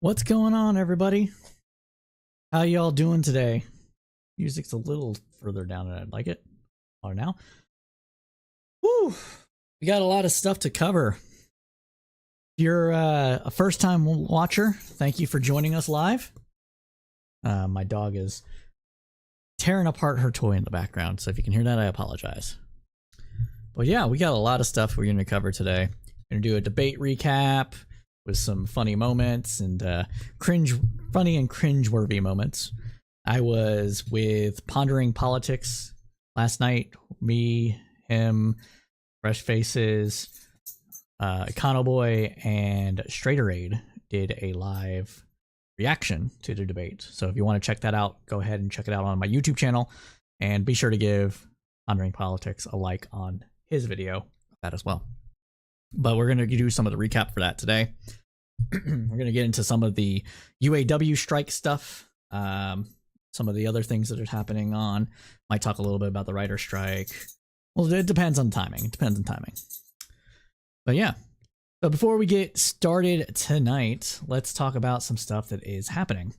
What's going on, everybody? How y'all doing today? Music's a little further down than I'd like it. Or now. Woo! We got a lot of stuff to cover. If you're a first-time watcher, thank you for joining us live. My dog is tearing apart her toy in the background, so if you can hear that, I apologize. But yeah, we got a lot of stuff we're going to cover today. We're going to do a debate recap with some funny moments and funny and cringe-worthy moments. I was with Pondering Politics last night. Me, him, Fresh Faces, Econoboy, and Straighterade did a live reaction to the debate. So if you want to check that out, go ahead and check it out on my YouTube channel, and be sure to give Pondering Politics a like on his video, that as well. But we're going to do some of the recap for that today. We're going to get into some of the UAW strike stuff, some of the other things that are happening on. Might talk a little bit about the writer strike. Well, it depends on timing. But yeah. So before we get started tonight, let's talk about some stuff that is happening.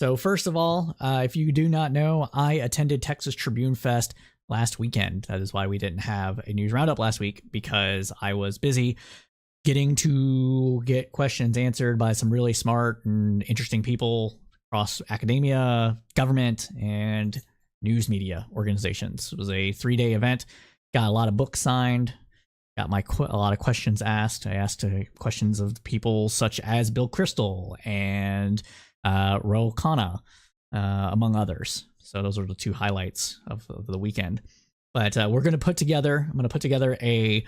So first of all, if you do not know, I attended Texas Tribune Fest last weekend. That is why we didn't have a news roundup last week, because I was busy getting to get questions answered by some really smart and interesting people across academia, government, and news media organizations. It was a 3-day event. Got a lot of books signed. Got a lot of questions asked. I asked questions of people such as Bill Kristol and Ro Khanna, among others. So those are the two highlights of the weekend. But I'm going to put together a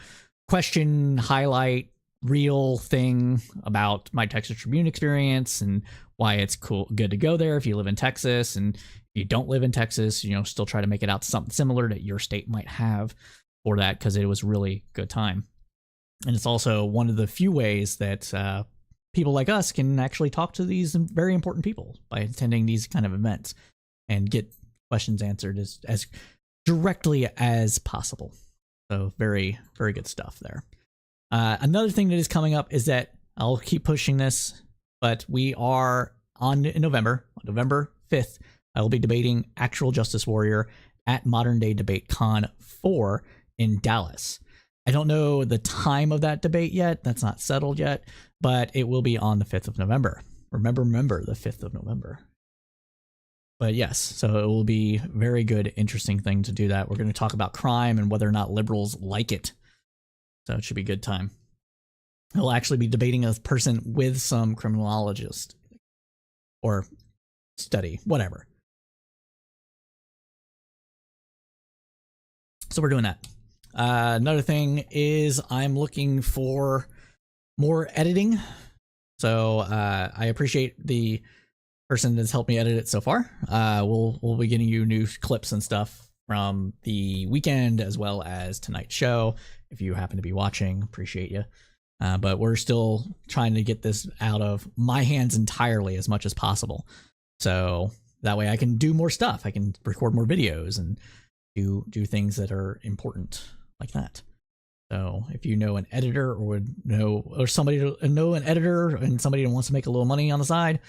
question highlight real thing about my Texas Tribune experience and why it's good to go there if you live in Texas, and if you don't live in Texas, still try to make it out to something similar that your state might have for that, because it was really good time. And it's also one of the few ways that people like us can actually talk to these very important people, by attending these kind of events and get questions answered as directly as possible. So very, very good stuff there. Another thing that is coming up is that I'll keep pushing this, but we are on November 5th. I will be debating Actual Justice Warrior at Modern Day Debate Con 4 in Dallas. I don't know the time of that debate yet. That's not settled yet, but it will be on the 5th of November. Remember the 5th of November. But yes, so it will be a very good, interesting thing to do that. We're going to talk about crime and whether or not liberals like it. So it should be a good time. He'll actually be debating a person with some criminologist or study, whatever. So we're doing that. Another thing is I'm looking for more editing. So I appreciate the person that's helped me edit it so far. We'll be getting you new clips and stuff from the weekend as well as tonight's show. If you happen to be watching, appreciate you. But we're still trying to get this out of my hands entirely as much as possible. So that way I can do more stuff. I can record more videos and do things that are important like that. So if you know an editor or somebody to know an editor and somebody who wants to make a little money on the side,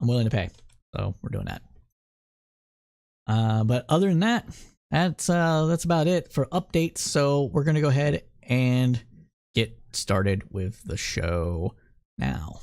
I'm willing to pay. So we're doing that. But other than that, that's about it for updates. So we're gonna go ahead and get started with the show now.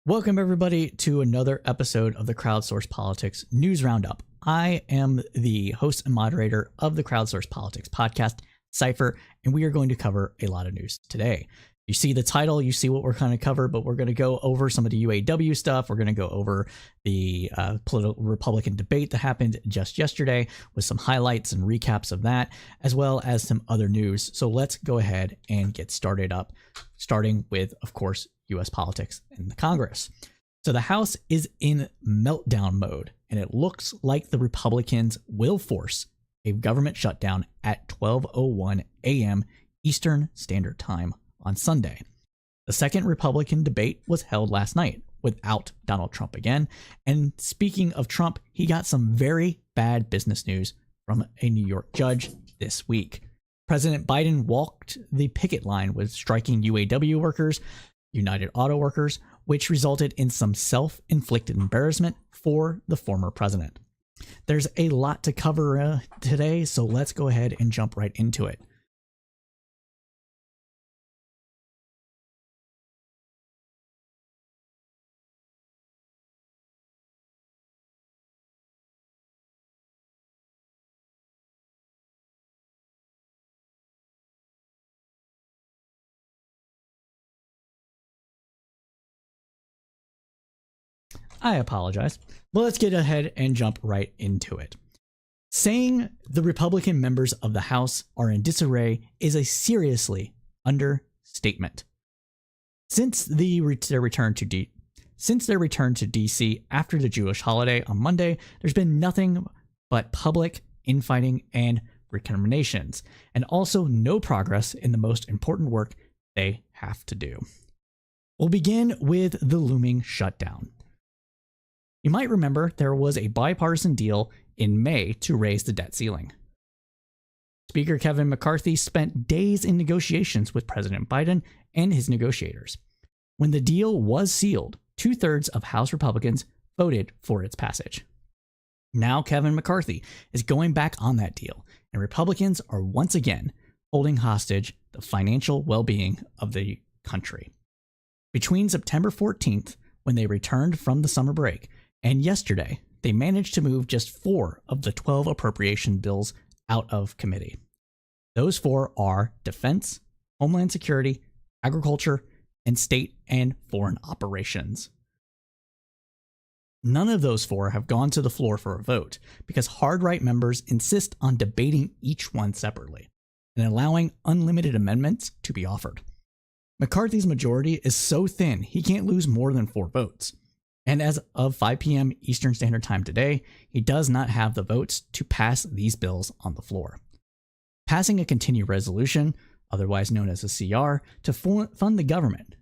Welcome, everybody, to another episode of the Crowdsourced Politics News Roundup. I am the host and moderator of the Crowdsourced Politics podcast, Cypher, and we are going to cover a lot of news today. You see the title, you see what we're going to cover, but we're going to go over some of the UAW stuff. We're going to go over the political Republican debate that happened just yesterday with some highlights and recaps of that, as well as some other news. So let's go ahead and get started up, starting with, of course, U.S. politics in the Congress. So the House is in meltdown mode, and it looks like the Republicans will force a government shutdown at 12:01 a.m. Eastern Standard Time on Sunday. The second Republican debate was held last night without Donald Trump again. And speaking of Trump, he got some very bad business news from a New York judge this week. President Biden walked the picket line with striking UAW workers, United Auto Workers, which resulted in some self-inflicted embarrassment for the former president. There's a lot to cover today, so let's go ahead and jump right into it. I apologize. But let's get ahead and jump right into it. Saying the Republican members of the House are in disarray is a seriously understatement. Since their return to DC after the Jewish holiday on Monday, there's been nothing but public infighting and recriminations, and also no progress in the most important work they have to do. We'll begin with the looming shutdown. You might remember there was a bipartisan deal in May to raise the debt ceiling. Speaker Kevin McCarthy spent days in negotiations with President Biden and his negotiators. When the deal was sealed, 2/3 of House Republicans voted for its passage. Now Kevin McCarthy is going back on that deal, and Republicans are once again holding hostage the financial well-being of the country. Between September 14th, when they returned from the summer break, and yesterday, they managed to move just 4 of the 12 appropriation bills out of committee. Those 4 are Defense, Homeland Security, Agriculture, and State and Foreign Operations. None of those 4 have gone to the floor for a vote because hard-right members insist on debating each one separately and allowing unlimited amendments to be offered. McCarthy's majority is so thin he can't lose more than 4 votes. And as of 5 p.m. Eastern Standard Time today, he does not have the votes to pass these bills on the floor. Passing a continued resolution, otherwise known as a CR, to fund the government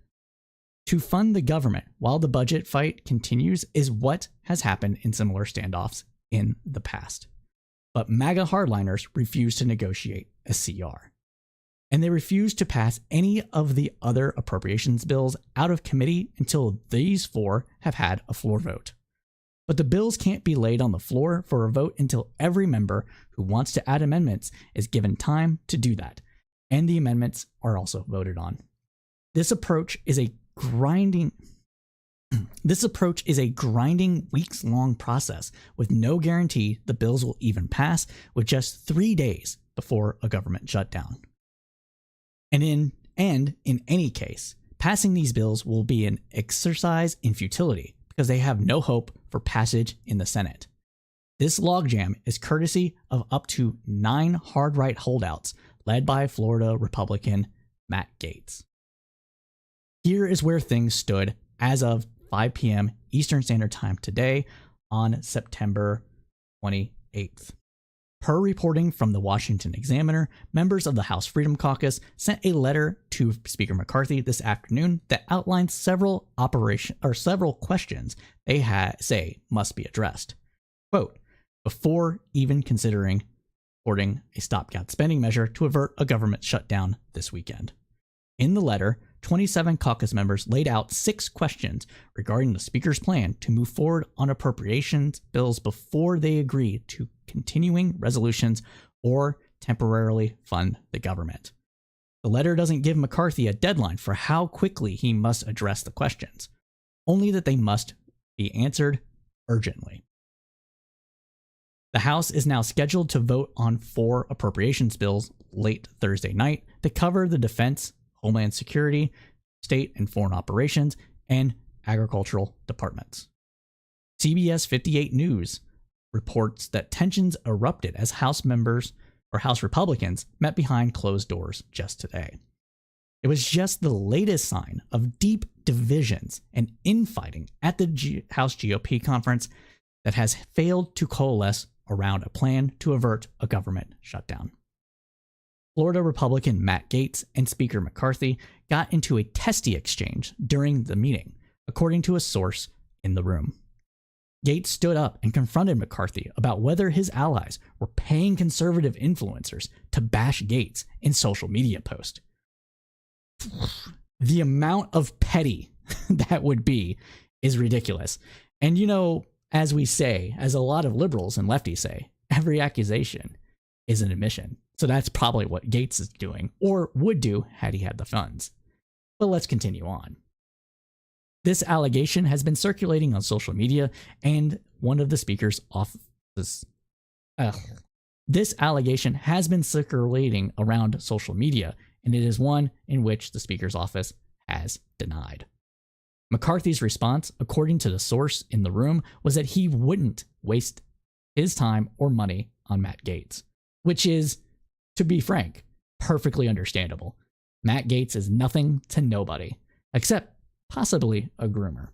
while the budget fight continues is what has happened in similar standoffs in the past. But MAGA hardliners refuse to negotiate a CR. And they refuse to pass any of the other appropriations bills out of committee until these 4 have had a floor vote. But the bills can't be laid on the floor for a vote until every member who wants to add amendments is given time to do that, and the amendments are also voted on. This approach is a grinding weeks-long process with no guarantee the bills will even pass with just 3 days before a government shutdown. And in any case, passing these bills will be an exercise in futility because they have no hope for passage in the Senate. This logjam is courtesy of up to 9 hard-right holdouts led by Florida Republican Matt Gaetz. Here is where things stood as of 5 p.m. Eastern Standard Time today on September 28th. Per reporting from the Washington Examiner, members of the House Freedom Caucus sent a letter to Speaker McCarthy this afternoon that outlines several questions they say must be addressed. Quote, before even considering supporting a stopgap spending measure to avert a government shutdown this weekend. In the letter, 27 caucus members laid out 6 questions regarding the Speaker's plan to move forward on appropriations bills before they agree to continuing resolutions or temporarily fund the government. The letter doesn't give McCarthy a deadline for how quickly he must address the questions, only that they must be answered urgently. The House is now scheduled to vote on 4 appropriations bills late Thursday night to cover the Defense, Homeland Security, State and Foreign Operations, and Agricultural departments. CBS 58 News reports that tensions erupted as House Republicans met behind closed doors just today. It was just the latest sign of deep divisions and infighting at the House GOP conference that has failed to coalesce around a plan to avert a government shutdown. Florida Republican Matt Gaetz and Speaker McCarthy got into a testy exchange during the meeting, according to a source in the room. Gaetz stood up and confronted McCarthy about whether his allies were paying conservative influencers to bash Gaetz in social media posts. The amount of petty that would be is ridiculous. And as we say, as a lot of liberals and lefties say, every accusation is an admission. So that's probably what Gaetz is doing, or would do had he had the funds. But let's continue on. This allegation has been circulating on social media, and one of the speaker's offices. This allegation has been circulating around social media, and it is one in which the speaker's office has denied. McCarthy's response, according to the source in the room, was that he wouldn't waste his time or money on Matt Gaetz, which is, to be frank, perfectly understandable. Matt Gaetz is nothing to nobody, except possibly a groomer.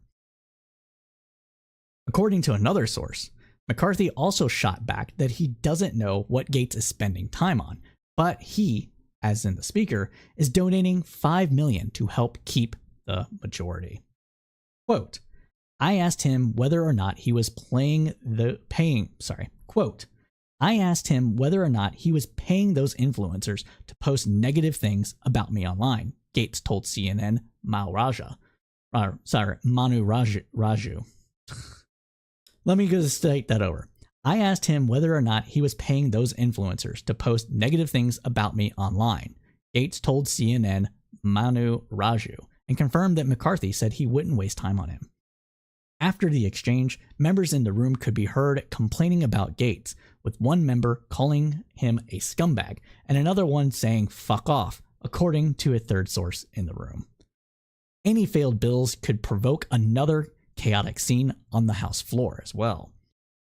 According to another source, McCarthy also shot back that he doesn't know what Gaetz is spending time on, but he, as in the speaker, is donating $5 million to help keep the majority. Quote, I asked him whether or not he was paying those influencers to post negative things about me online, Gaetz told CNN Manu Raju. Let me just state that over. I asked him whether or not he was paying those influencers to post negative things about me online, Gaetz told CNN Manu Raju, and confirmed that McCarthy said he wouldn't waste time on him. After the exchange, members in the room could be heard complaining about Gaetz, with one member calling him a scumbag and another one saying fuck off, according to a third source in the room. Any failed bills could provoke another chaotic scene on the House floor as well.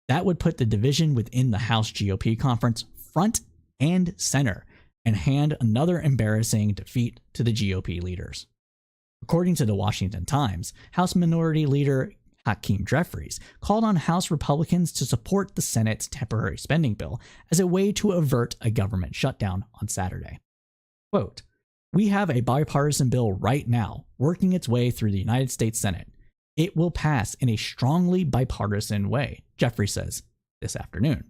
That would put the division within the House GOP conference front and center and hand another embarrassing defeat to the GOP leaders. According to the Washington Times, House Minority Leader Hakeem Jeffries called on House Republicans to support the Senate's temporary spending bill as a way to avert a government shutdown on Saturday. Quote, we have a bipartisan bill right now working its way through the United States Senate. It will pass in a strongly bipartisan way, Jeffries says this afternoon.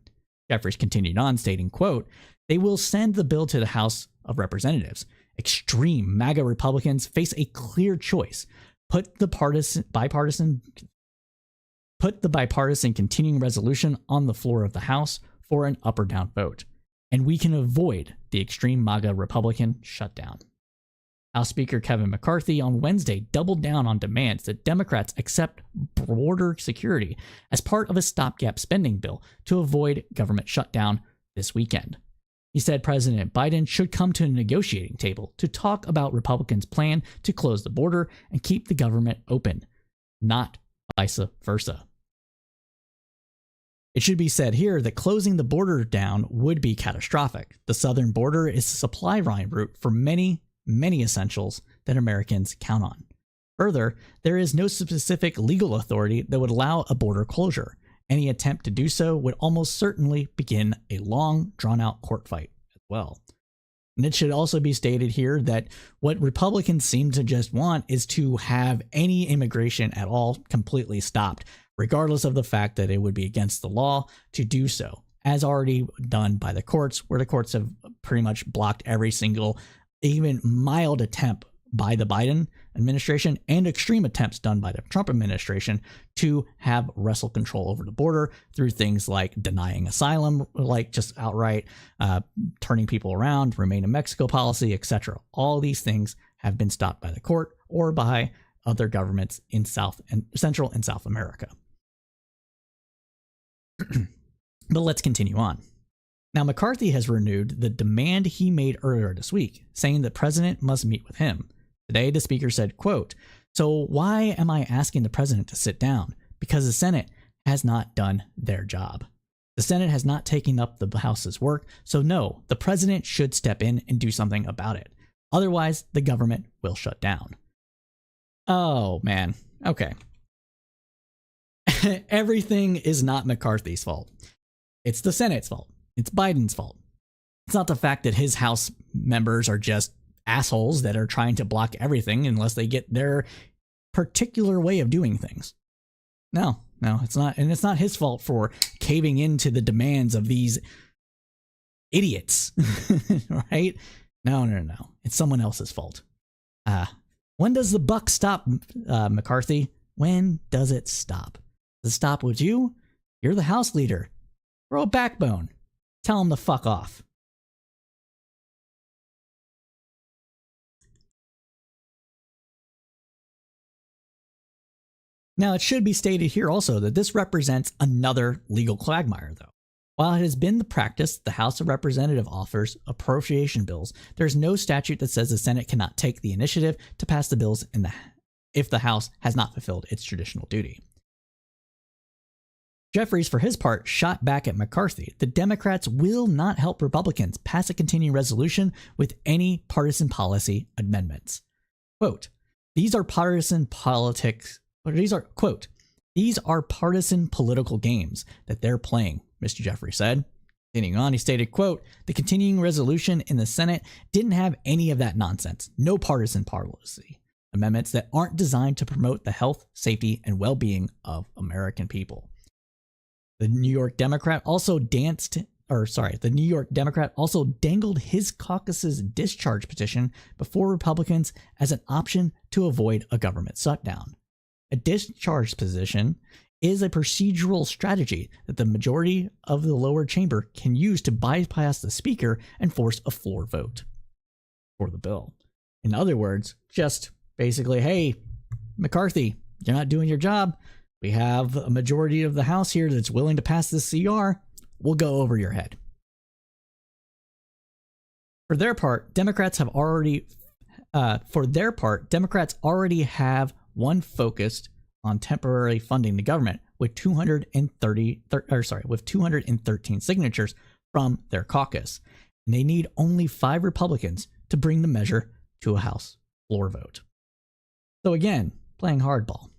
Jeffries continued on, stating, quote, they will send the bill to the House of Representatives. Extreme MAGA Republicans face a clear choice. Put the bipartisan continuing resolution on the floor of the House for an up or down vote, and we can avoid the extreme MAGA Republican shutdown. House Speaker Kevin McCarthy on Wednesday doubled down on demands that Democrats accept border security as part of a stopgap spending bill to avoid government shutdown this weekend. He said President Biden should come to a negotiating table to talk about Republicans' plan to close the border and keep the government open, not vice versa. It should be said here that closing the border down would be catastrophic. The southern border is a supply line route for many essentials that Americans count on. Further, there is no specific legal authority that would allow a border closure. Any attempt to do so would almost certainly begin a long, drawn-out court fight as well. And it should also be stated here that what Republicans seem to just want is to have any immigration at all completely stopped, regardless of the fact that it would be against the law to do so, as already done by the courts, where the courts have pretty much blocked every single, even mild attempt by the Biden administration and extreme attempts done by the Trump administration to have wrestle control over the border through things like denying asylum, like just outright turning people around, remain in Mexico policy, etc. All these things have been stopped by the court or by other governments in Central and South America. But let's continue on. Now, McCarthy has renewed the demand he made earlier this week, saying the president must meet with him. Today, the speaker said, quote, so why am I asking the president to sit down? Because the Senate has not done their job. The Senate has not taken up the House's work, so no, the president should step in and do something about it. Otherwise, the government will shut down. Oh, man. Okay. Everything is not McCarthy's fault. It's the Senate's fault. It's Biden's fault. It's not the fact that his House members are just assholes that are trying to block everything unless they get their particular way of doing things. No, it's not. And it's not his fault for caving into the demands of these idiots, right? No. It's someone else's fault. When does the buck stop, McCarthy? When does it stop? Does it stop with you? You're the House leader. Throw a backbone. Tell him to fuck off. Now, it should be stated here also that this represents another legal quagmire, though. While it has been the practice the House of Representatives offers appropriation bills, there is no statute that says the Senate cannot take the initiative to pass the bills if the House has not fulfilled its traditional duty. Jeffries, for his part, shot back at McCarthy. The Democrats will not help Republicans pass a continuing resolution with any partisan policy amendments. Quote, these are partisan politics. These are partisan political games that they're playing, Mr. Jeffries said. Continuing on, he stated, quote, the continuing resolution in the Senate didn't have any of that nonsense. No partisan policy amendments that aren't designed to promote the health, safety, and well-being of American people. The New York Democrat also dangled his caucus's discharge petition before Republicans as an option to avoid a government shutdown. A discharge position is a procedural strategy that the majority of the lower chamber can use to bypass the speaker and force a floor vote for the bill. In other words, just basically, hey, McCarthy, you're not doing your job. We have a majority of the House here that's willing to pass this CR. We'll go over your head. For their part, Democrats already have one focused on temporarily funding the government with 213 signatures from their caucus. And they need only 5 Republicans to bring the measure to a House floor vote. So again, playing hardball.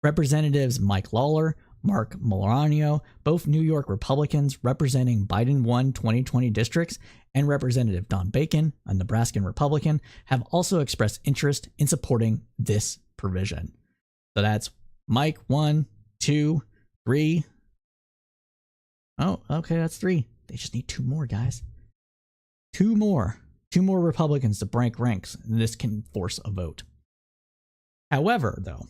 Representatives Mike Lawler, Mark Molinaro, both New York Republicans representing Biden-won 2020 districts, and Representative Don Bacon, a Nebraskan Republican, have also expressed interest in supporting this provision. So that's Mike 1, 2, 3. Oh, okay, that's 3. They just need 2 more, guys. 2 more. 2 more Republicans to break ranks, and this can force a vote. However, though,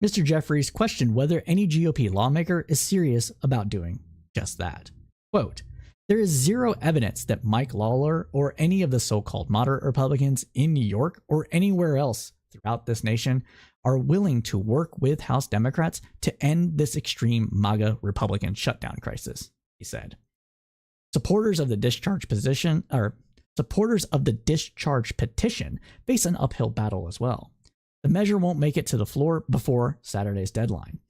Mr. Jeffries questioned whether any GOP lawmaker is serious about doing just that. Quote, there is zero evidence that Mike Lawler or any of the so-called moderate Republicans in New York or anywhere else throughout this nation are willing to work with House Democrats to end this extreme MAGA Republican shutdown crisis, he said. Supporters of the discharge petition face an uphill battle as well. The measure won't make it to the floor before Saturday's deadline.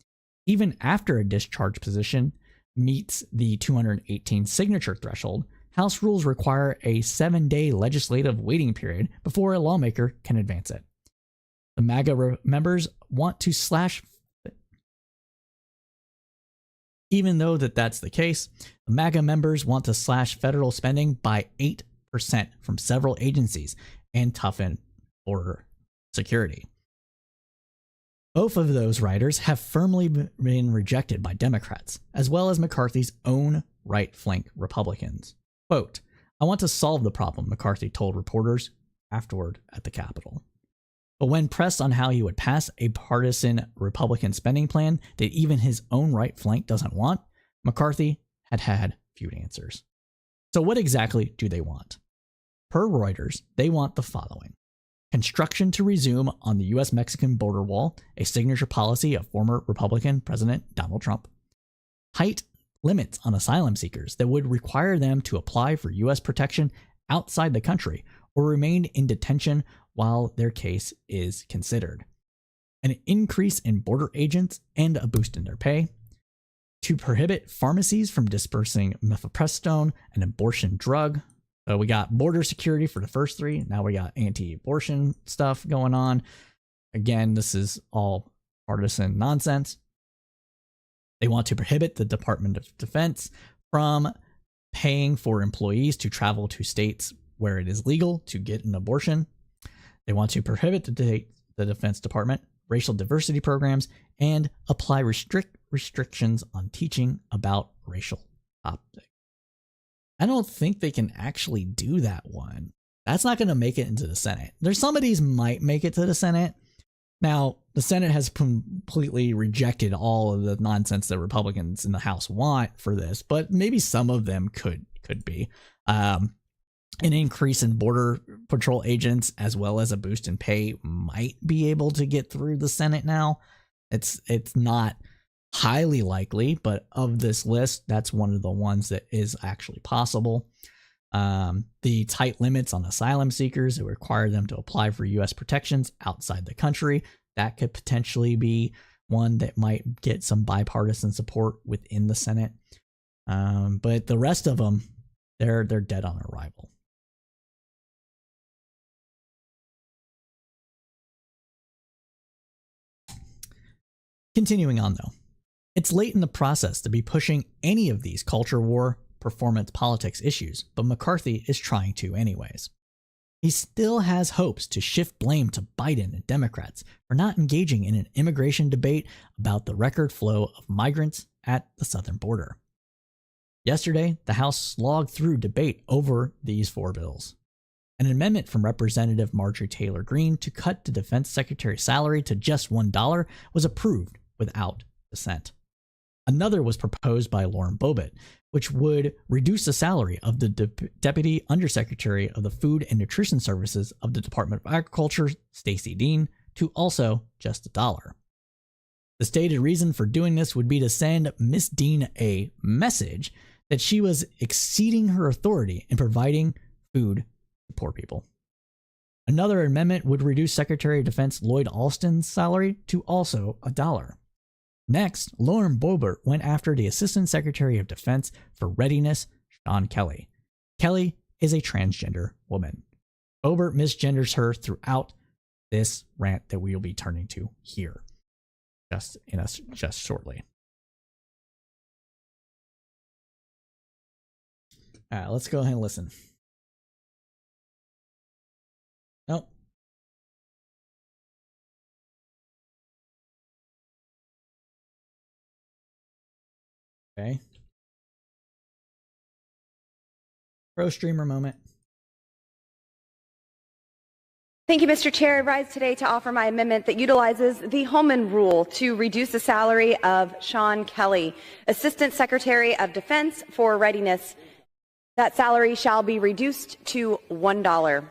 Even after a discharge petition meets the 218 signature threshold, House rules require a 7-day legislative waiting period before a lawmaker can advance it. The MAGA members want to slash. Even though that's the case, the MAGA members want to slash federal spending by 8% from several agencies and toughen border security. Both of those riders have firmly been rejected by Democrats, as well as McCarthy's own right-flank Republicans. Quote, I want to solve the problem, McCarthy told reporters afterward at the Capitol. But when pressed on how he would pass a partisan Republican spending plan that even his own right flank doesn't want, McCarthy had few answers. So what exactly do they want? Per Reuters, they want the following. Construction to resume on the U.S.-Mexican border wall, a signature policy of former Republican President Donald Trump. Height limits on asylum seekers that would require them to apply for U.S. protection outside the country or remain in detention while their case is considered. An increase in border agents and a boost in their pay. To prohibit pharmacies from dispersing mifepristone, an abortion drug. So we got border security for the first 3. Now we got anti-abortion stuff going on. Again, this is all partisan nonsense. They want to prohibit the Department of Defense from paying for employees to travel to states where it is legal to get an abortion. They want to prohibit the Defense Department, racial diversity programs, and apply restrictions on teaching about racial topics. I don't think they can actually do that one. That's not going to make it into the Senate. There's some of these might make it to the Senate. Now, the Senate has completely rejected all of the nonsense that Republicans in the House want for this, but maybe some of them could be. An increase in Border Patrol agents as well as a boost in pay might be able to get through the Senate now. It's not highly likely, but of this list, that's one of the ones that is actually possible. The tight limits on asylum seekers that require them to apply for U.S. protections outside the country, that could potentially be one that might get some bipartisan support within the Senate. But the rest of them, they're dead on arrival. Continuing on, though, it's late in the process to be pushing any of these culture war, performance politics issues, but McCarthy is trying to anyways. He still has hopes to shift blame to Biden and Democrats for not engaging in an immigration debate about the record flow of migrants at the southern border. Yesterday, the House slogged through debate over these 4 bills. An amendment from Representative Marjorie Taylor Greene to cut the Defense Secretary's salary to just $1 was approved without dissent. Another was proposed by Lauren Boebert, which would reduce the salary of the Deputy Undersecretary of the Food and Nutrition Services of the Department of Agriculture, Stacey Dean, to also just $1. The stated reason for doing this would be to send Miss Dean a message that she was exceeding her authority in providing food to poor people. Another amendment would reduce Secretary of Defense Lloyd Austin's salary to also $1. Next, Lauren Boebert went after the Assistant Secretary of Defense for Readiness, Sean Kelly. Kelly is a transgender woman. Boebert misgenders her throughout this rant that we will be turning to here just shortly. All right, let's go ahead and listen. Nope. Okay. Pro streamer moment. Thank you, Mr. Chair. I rise today to offer my amendment that utilizes the Holman Rule to reduce the salary of Sean Kelly, Assistant Secretary of Defense for Readiness. That salary shall be reduced to $1.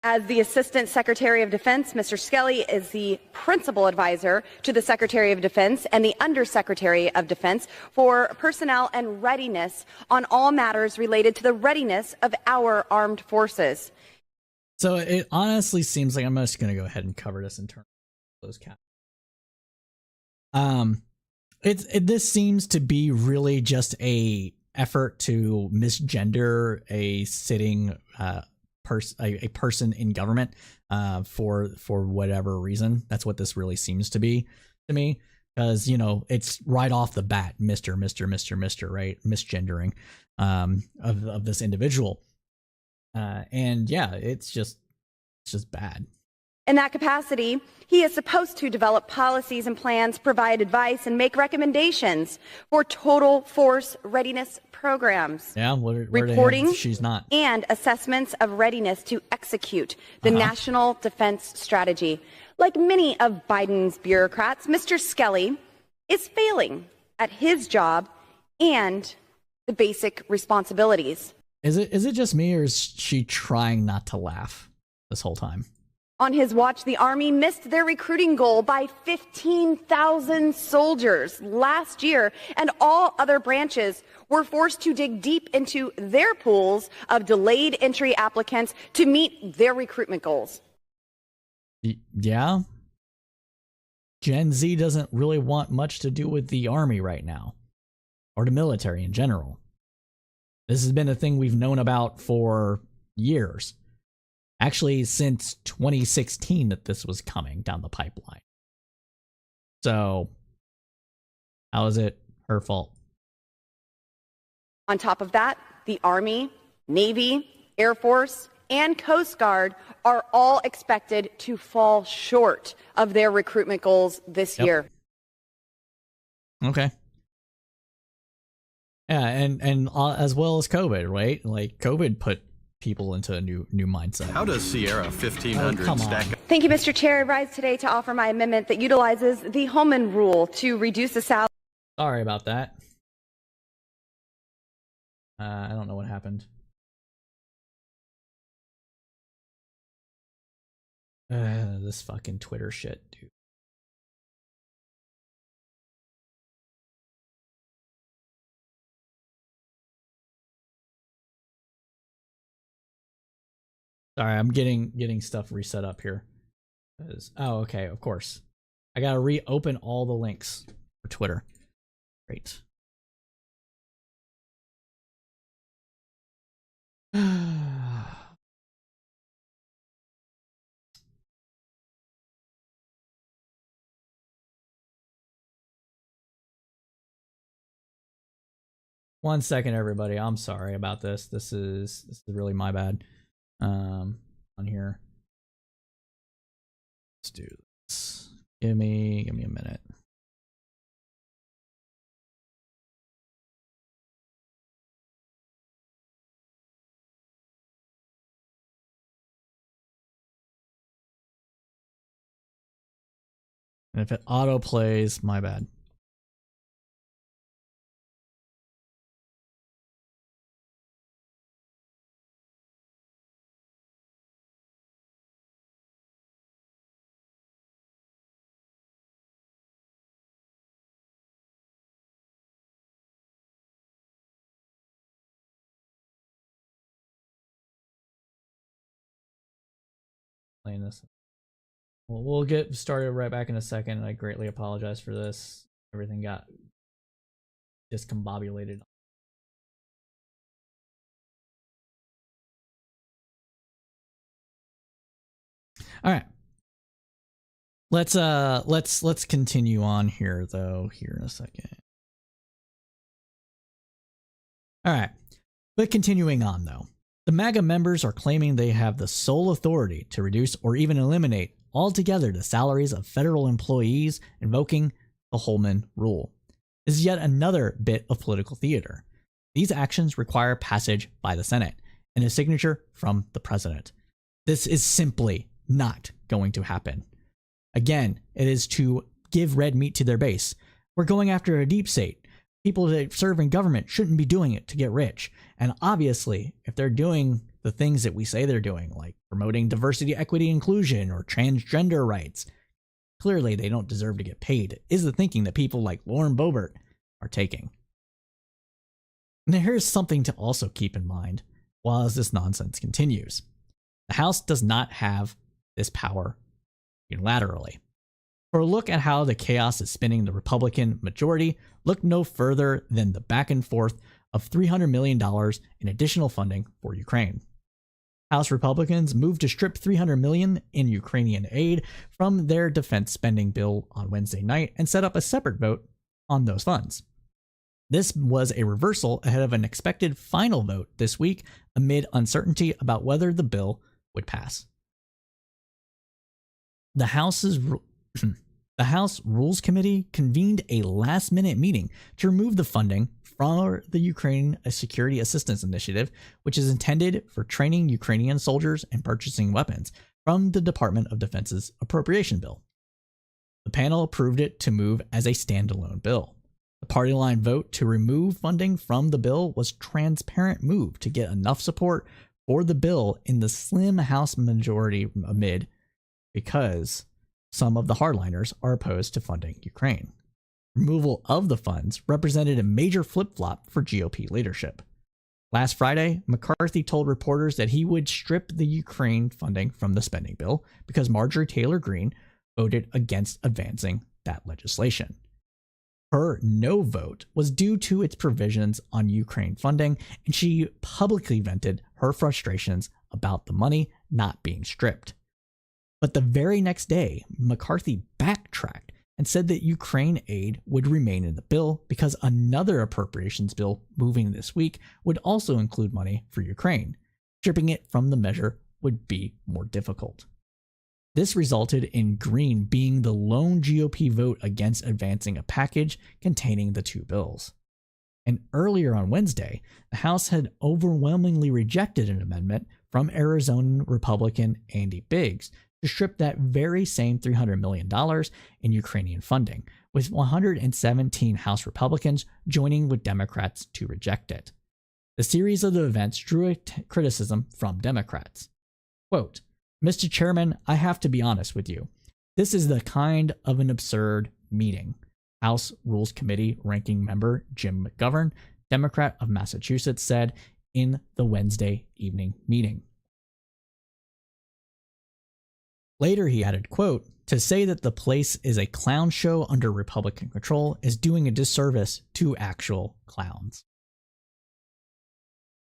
As the Assistant Secretary of Defense, Mr. Skelly is the principal advisor to the Secretary of Defense and the Undersecretary of Defense for Personnel and Readiness on all matters related to the readiness of our armed forces. So it honestly seems like I'm just going to go ahead and cover this in terms of closed cap. This seems to be really just a effort to misgender a sitting a person in government for whatever reason. That's what this really seems to be to me, because it's right off the bat, Mr. right, misgendering of this individual, and yeah, it's just bad. In that capacity, he is supposed to develop policies and plans, provide advice, and make recommendations for total force readiness programs. Yeah, reporting she's not. And assessments of readiness to execute the National Defense Strategy. Like many of Biden's bureaucrats, Mr. Skelly is failing at his job and the basic responsibilities. Is it just me, or is she trying not to laugh this whole time? On his watch, the Army missed their recruiting goal by 15,000 soldiers last year, and all other branches were forced to dig deep into their pools of delayed entry applicants to meet their recruitment goals. Yeah. Gen Z doesn't really want much to do with the Army right now, or the military in general. This has been a thing we've known about for years. Actually, since 2016 that this was coming down the pipeline. So, how is it her fault? On top of that, the Army, Navy, Air Force, and Coast Guard are all expected to fall short of their recruitment goals this year. Okay. Yeah, and as well as COVID, right? Like COVID put people into a new mindset. How does Sierra 1500 stack up? Thank you, Mr. Chair. I rise today to offer my amendment that utilizes the Holman Rule to reduce the salary. Sorry about that. I don't know what happened. This fucking Twitter shit, dude. Sorry, I'm getting stuff reset up here. Oh, okay, of course. I gotta reopen all the links for Twitter. Great. One second, everybody. I'm sorry about this. This is really my bad. On here. Let's do this. Give me a minute. And if it auto plays, my bad. Playing this. Well, we'll get started right back in a second. I greatly apologize for this. Everything got discombobulated. All right. Let's continue on here though here in a second. All right. But continuing on though. The MAGA members are claiming they have the sole authority to reduce or even eliminate altogether the salaries of federal employees, invoking the Holman Rule. This is yet another bit of political theater. These actions require passage by the Senate and a signature from the president. This is simply not going to happen. Again, it is to give red meat to their base. We're going after a deep state. People that serve in government shouldn't be doing it to get rich. And obviously, if they're doing the things that we say they're doing, like promoting diversity, equity, inclusion, or transgender rights, clearly they don't deserve to get paid, is the thinking that people like Lauren Boebert are taking. Now here's something to also keep in mind while this nonsense continues. The House does not have this power unilaterally. For a look at how the chaos is spinning the Republican majority, look no further than the back and forth of $300 million in additional funding for Ukraine. House Republicans moved to strip $300 million in Ukrainian aid from their defense spending bill on Wednesday night and set up a separate vote on those funds. This was a reversal ahead of an expected final vote this week amid uncertainty about whether the bill would pass. The House Rules Committee convened a last-minute meeting to remove the funding from the Ukraine Security Assistance Initiative, which is intended for training Ukrainian soldiers and purchasing weapons, from the Department of Defense's appropriation bill. The panel approved it to move as a standalone bill. The party line vote to remove funding from the bill was a transparent move to get enough support for the bill in the slim House majority amid, because some of the hardliners are opposed to funding Ukraine. Removal of the funds represented a major flip-flop for GOP leadership. Last Friday, McCarthy told reporters that he would strip the Ukraine funding from the spending bill because Marjorie Taylor Greene voted against advancing that legislation. Her no vote was due to its provisions on Ukraine funding, and she publicly vented her frustrations about the money not being stripped. But the very next day, McCarthy backtracked and said that Ukraine aid would remain in the bill because another appropriations bill moving this week would also include money for Ukraine. Stripping it from the measure would be more difficult. This resulted in Green being the lone GOP vote against advancing a package containing the two bills. And earlier on Wednesday, the House had overwhelmingly rejected an amendment from Arizona Republican Andy Biggs to strip that very same $300 million in Ukrainian funding, with 117 House Republicans joining with Democrats to reject it. The series of the events drew criticism from Democrats. Quote, "Mr. Chairman, I have to be honest with you. This is the kind of an absurd meeting," House Rules Committee ranking member Jim McGovern, Democrat of Massachusetts, said in the Wednesday evening meeting. Later he added, quote, "To say that the place is a clown show under Republican control is doing a disservice to actual clowns."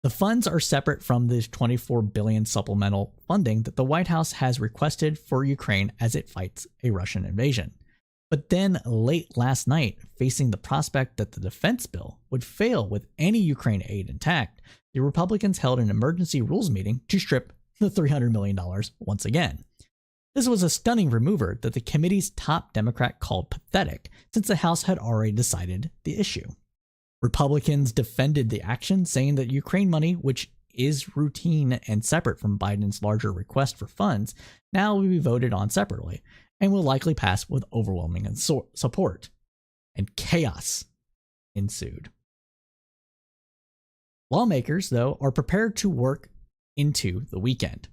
The funds are separate from the $24 billion supplemental funding that the White House has requested for Ukraine as it fights a Russian invasion. But then late last night, facing the prospect that the defense bill would fail with any Ukraine aid intact, the Republicans held an emergency rules meeting to strip the $300 million once again. This was a stunning remover that the committee's top Democrat called pathetic, since the House had already decided the issue. Republicans defended the action, saying that Ukraine money, which is routine and separate from Biden's larger request for funds, now will be voted on separately and will likely pass with overwhelming support. And chaos ensued. Lawmakers, though, are prepared to work into the weekend.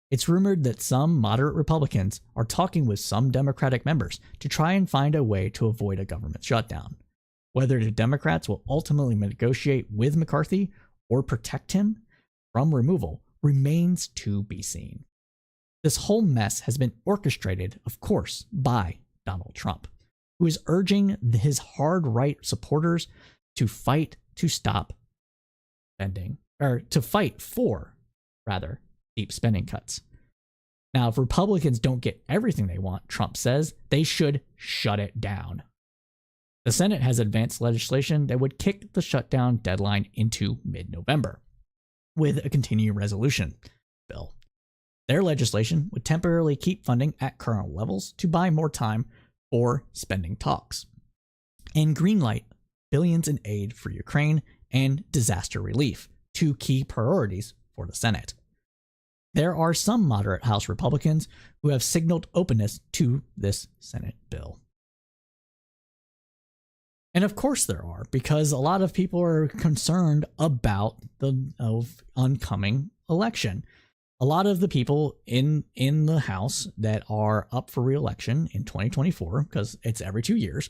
It's rumored that some moderate Republicans are talking with some Democratic members to try and find a way to avoid a government shutdown. Whether the Democrats will ultimately negotiate with McCarthy or protect him from removal remains to be seen. This whole mess has been orchestrated, of course, by Donald Trump, who is urging his hard right supporters to fight to stop spending, or to fight for, rather, deep spending cuts. Now, if Republicans don't get everything they want, Trump says, they should shut it down. The Senate has advanced legislation that would kick the shutdown deadline into mid-November with a continuing resolution bill. Their legislation would temporarily keep funding at current levels to buy more time for spending talks and greenlight billions in aid for Ukraine and disaster relief, two key priorities for the Senate. There are some moderate House Republicans who have signaled openness to this Senate bill. And of course there are, because a lot of people are concerned about the oncoming election. A lot of the people in the House that are up for re-election in 2024, because it's every 2 years,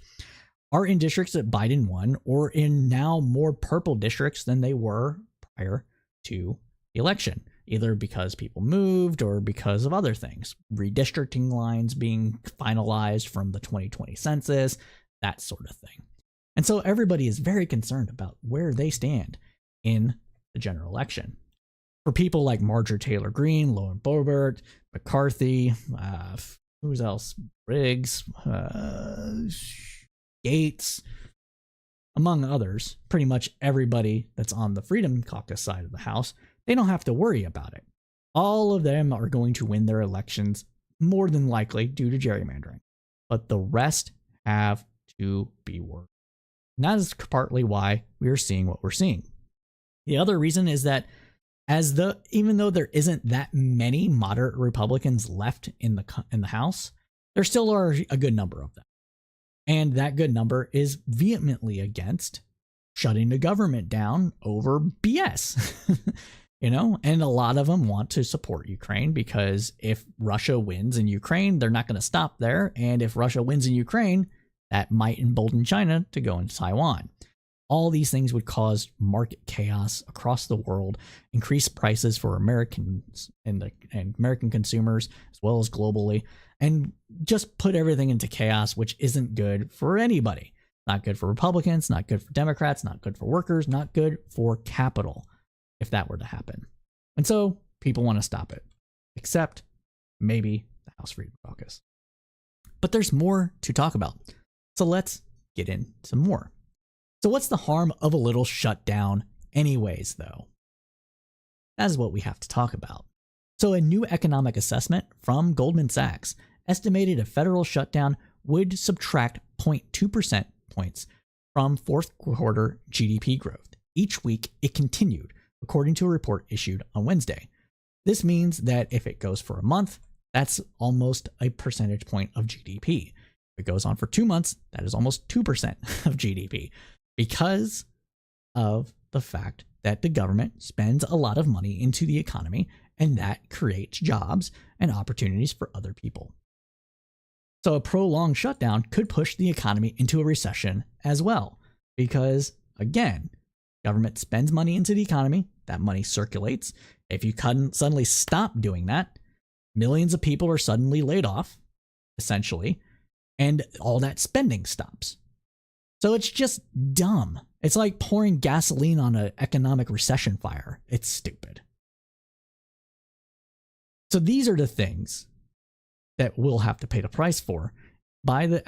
are in districts that Biden won, or in now more purple districts than they were prior to the election, either because people moved or because of other things, redistricting lines being finalized from the 2020 census, that sort of thing. And so everybody is very concerned about where they stand in the general election. For people like Marjorie Taylor Greene, Lauren Boebert, McCarthy, who's else? Briggs, Gates, among others, pretty much everybody that's on the Freedom Caucus side of the House, they don't have to worry about it. All of them are going to win their elections, more than likely due to gerrymandering. But the rest have to be worried. And that is partly why we are seeing what we're seeing. The other reason is that even though there isn't that many moderate Republicans left in the House, there still are a good number of them. And that good number is vehemently against shutting the government down over BS. And a lot of them want to support Ukraine, because if Russia wins in Ukraine, they're not going to stop there. And if Russia wins in Ukraine, that might embolden China to go into Taiwan. All these things would cause market chaos across the world, increase prices for Americans and American consumers, as well as globally, and just put everything into chaos, which isn't good for anybody. Not good for Republicans, not good for Democrats, not good for workers, not good for capital, if that were to happen. And so people want to stop it, except maybe the House Freedom Caucus. But there's more to talk about. So let's get into more. So what's the harm of a little shutdown anyways, though? That is what we have to talk about. So a new economic assessment from Goldman Sachs estimated a federal shutdown would subtract 0.2% points from fourth quarter GDP growth. Each week it continued, according to a report issued on Wednesday. This means that if it goes for a month, that's almost a percentage point of GDP. If it goes on for 2 months, that is almost 2% of GDP, because of the fact that the government spends a lot of money into the economy, and that creates jobs and opportunities for other people. So a prolonged shutdown could push the economy into a recession as well, because, again, government spends money into the economy, that money circulates. If you suddenly stop doing that, millions of people are suddenly laid off, essentially, and all that spending stops. So it's just dumb. It's like pouring gasoline on an economic recession fire. It's stupid. So these are the things that we'll have to pay the price for by the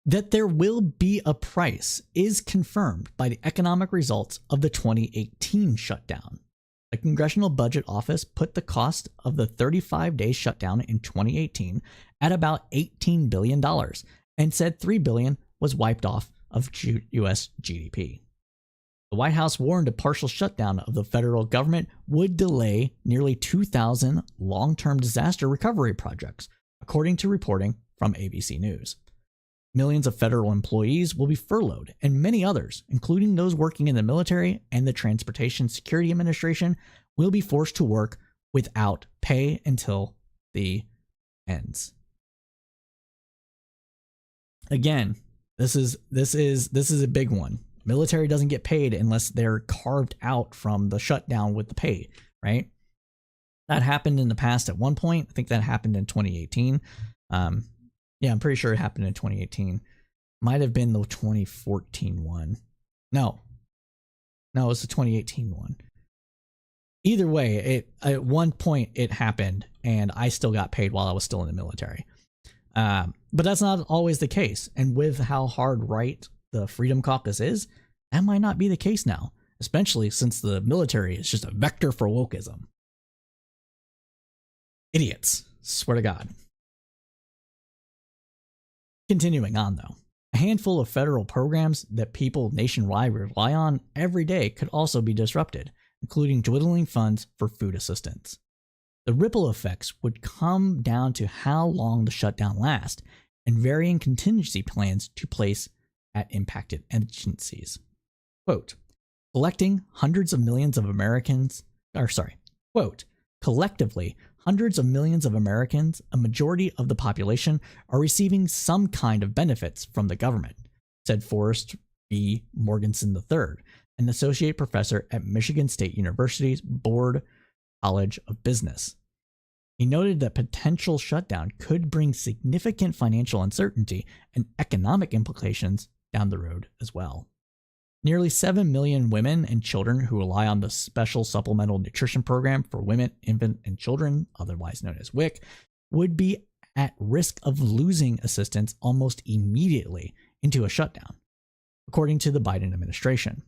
that there will be a price is confirmed by the economic results of the 2018 shutdown. The Congressional Budget Office put the cost of the 35-day shutdown in 2018 at about $18 billion and said $3 billion was wiped off of U.S. GDP. The White House warned a partial shutdown of the federal government would delay nearly 2,000 long-term disaster recovery projects, according to reporting from ABC News. Millions of federal employees will be furloughed, and many others, including those working in the military and the Transportation Security Administration, will be forced to work without pay until the ends. Again, this is a big one. Military doesn't get paid unless they're carved out from the shutdown with the pay, right? That happened in the past at one point. I think that happened in 2018. Yeah, I'm pretty sure it happened in 2018. Might have been the 2014 one. No, it was the 2018 one. Either way, at one point it happened, and I still got paid while I was still in the military. But that's not always the case. And with how hard right the Freedom Caucus is, that might not be the case now, especially since the military is just a vector for wokeism. Idiots, swear to God. Continuing on, though, a handful of federal programs that people nationwide rely on every day could also be disrupted, including dwindling funds for food assistance. The ripple effects would come down to how long the shutdown lasts and varying contingency plans to place at impacted agencies. Quote, collectively, hundreds of millions of Americans, a majority of the population, are receiving some kind of benefits from the government, said Forrest B. Morganson III, an associate professor at Michigan State University's Bard College of Business. He noted that potential shutdown could bring significant financial uncertainty and economic implications down the road as well. Nearly 7 million women and children who rely on the Special Supplemental Nutrition Program for Women, Infant, and Children, otherwise known as WIC, would be at risk of losing assistance almost immediately into a shutdown, according to the Biden administration.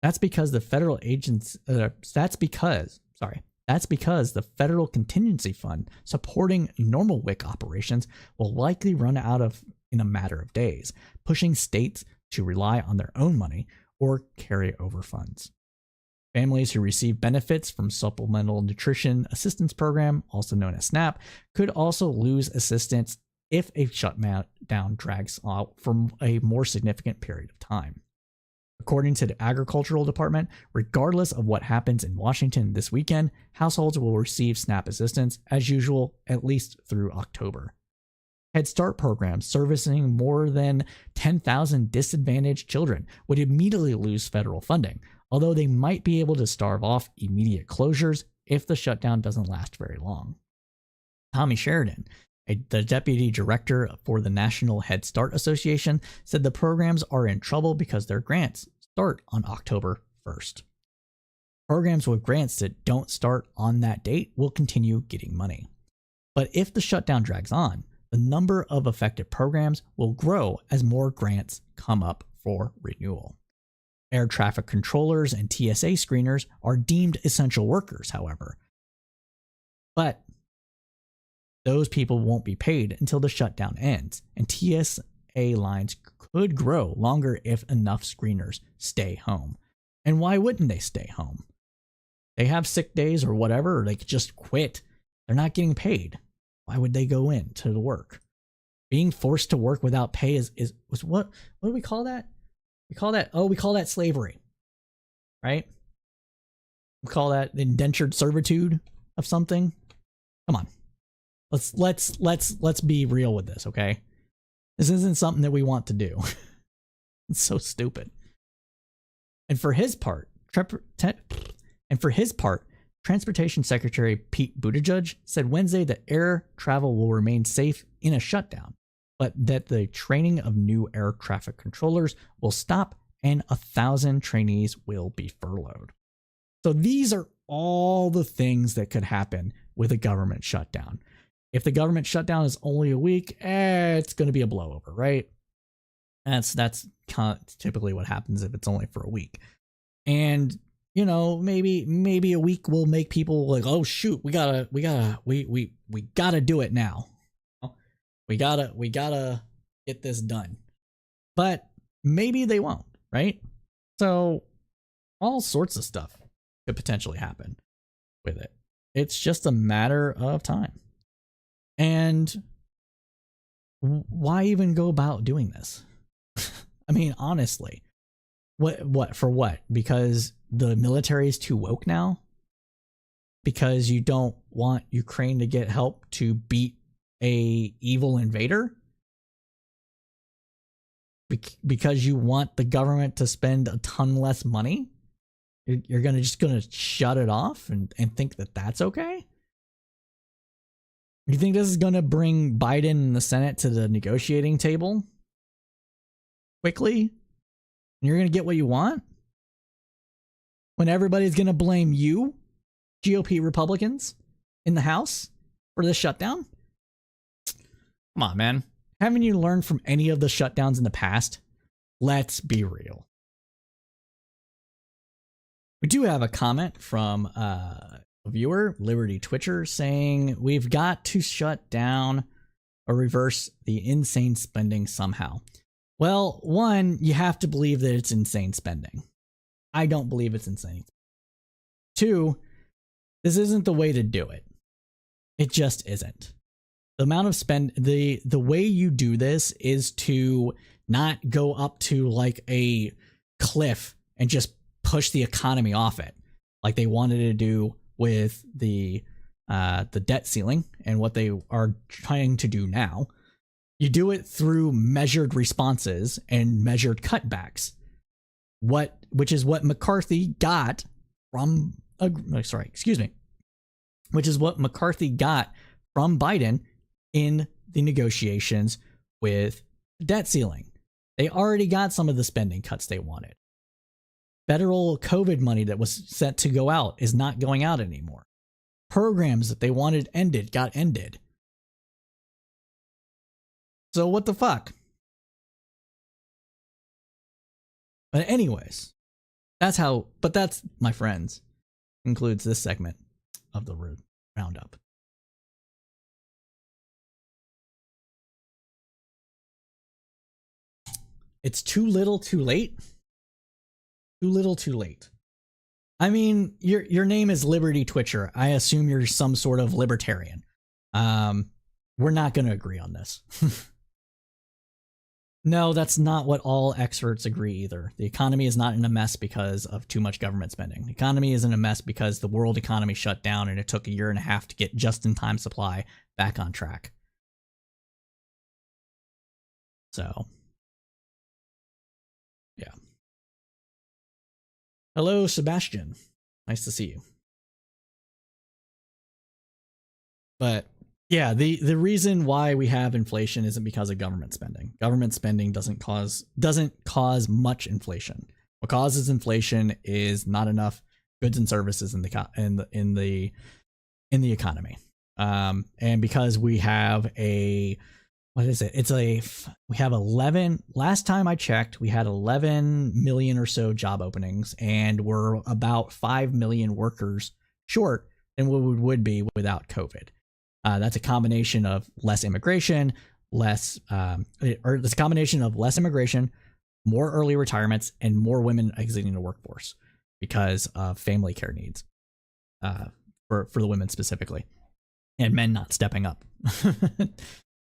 That's because the federal federal contingency fund supporting normal WIC operations will likely run out in a matter of days, pushing states to rely on their own money or carry over funds. Families who receive benefits from Supplemental Nutrition Assistance Program, also known as SNAP, could also lose assistance if a shutdown drags out for a more significant period of time. According to the Agricultural Department, regardless of what happens in Washington this weekend, households will receive SNAP assistance as usual at least through October. Head Start programs servicing more than 10,000 disadvantaged children would immediately lose federal funding, although they might be able to stave off immediate closures if the shutdown doesn't last very long. Tommy Sheridan, the deputy director for the National Head Start Association, said the programs are in trouble because their grants start on October 1st. Programs with grants that don't start on that date will continue getting money. But if the shutdown drags on, the number of affected programs will grow as more grants come up for renewal. Air traffic controllers and TSA screeners are deemed essential workers, however. But those people won't be paid until the shutdown ends, and TSA lines could grow longer if enough screeners stay home. And why wouldn't they stay home? They have sick days or whatever, or they could just quit. They're not getting paid. Why would they go into the work? Being forced to work without pay is what do we call that? We call that slavery. Right? We call that indentured servitude of something. Come on. Let's be real with this, okay? This isn't something that we want to do. It's so stupid. And for his part, Transportation Secretary Pete Buttigieg said Wednesday that air travel will remain safe in a shutdown, but that the training of new air traffic controllers will stop and 1,000 trainees will be furloughed. So these are all the things that could happen with a government shutdown. If the government shutdown is only a week, it's going to be a blowover, right? That's kind of typically what happens if it's only for a week. And you know, maybe a week will make people like, oh shoot, we gotta do it now. We gotta get this done. But maybe they won't, right? So all sorts of stuff could potentially happen with it. It's just a matter of time. And why even go about doing this? I mean, honestly, what for what? Because the military is too woke now? Because you don't want Ukraine to get help to beat a evil invader? Because you want the government to spend a ton less money? You're just gonna shut it off and think that that's okay? You think this is gonna bring Biden and the Senate to the negotiating table quickly? And you're gonna get what you want? When everybody's gonna blame you, GOP Republicans in the House, for this shutdown? Come on, man. Haven't you learned from any of the shutdowns in the past? Let's be real. We do have a comment from a viewer, Liberty Twitcher, saying we've got to shut down or reverse the insane spending somehow. Well, one, you have to believe that it's insane spending. I don't believe it's insane. Two, this isn't the way to do it. It just isn't. The amount of the way you do this is to not go up to like a cliff and just push the economy off it, like they wanted to do with the debt ceiling and what they are trying to do now. You do it through measured responses and measured cutbacks. Which is what McCarthy got from which is what McCarthy got from Biden in the negotiations with the debt ceiling. They already got some of the spending cuts they wanted. Federal COVID money that was set to go out is not going out anymore. Programs that they wanted ended got ended. So what the fuck? But anyways, that's, my friends, concludes this segment of the Roundup. It's too little too late. Too little too late. I mean, your name is Liberty Twitcher. I assume you're some sort of libertarian. We're not going to agree on this. No, that's not what all experts agree either. The economy is not in a mess because of too much government spending. The economy is in a mess because the world economy shut down and it took 1.5 years to get just-in-time supply back on track. So, yeah. Hello, Sebastian. Nice to see you. But yeah, the reason why we have inflation isn't because of government spending. Government spending doesn't cause much inflation. What causes inflation is not enough goods and services in the economy. And because we have a what is it? We have 11. Last time I checked, we had 11 million or so job openings, and we're about 5 million workers short than what we would be without COVID. That's a combination of less immigration, it's a combination of less immigration, more early retirements, and more women exiting the workforce because of family care needs for the women specifically, and men not stepping up.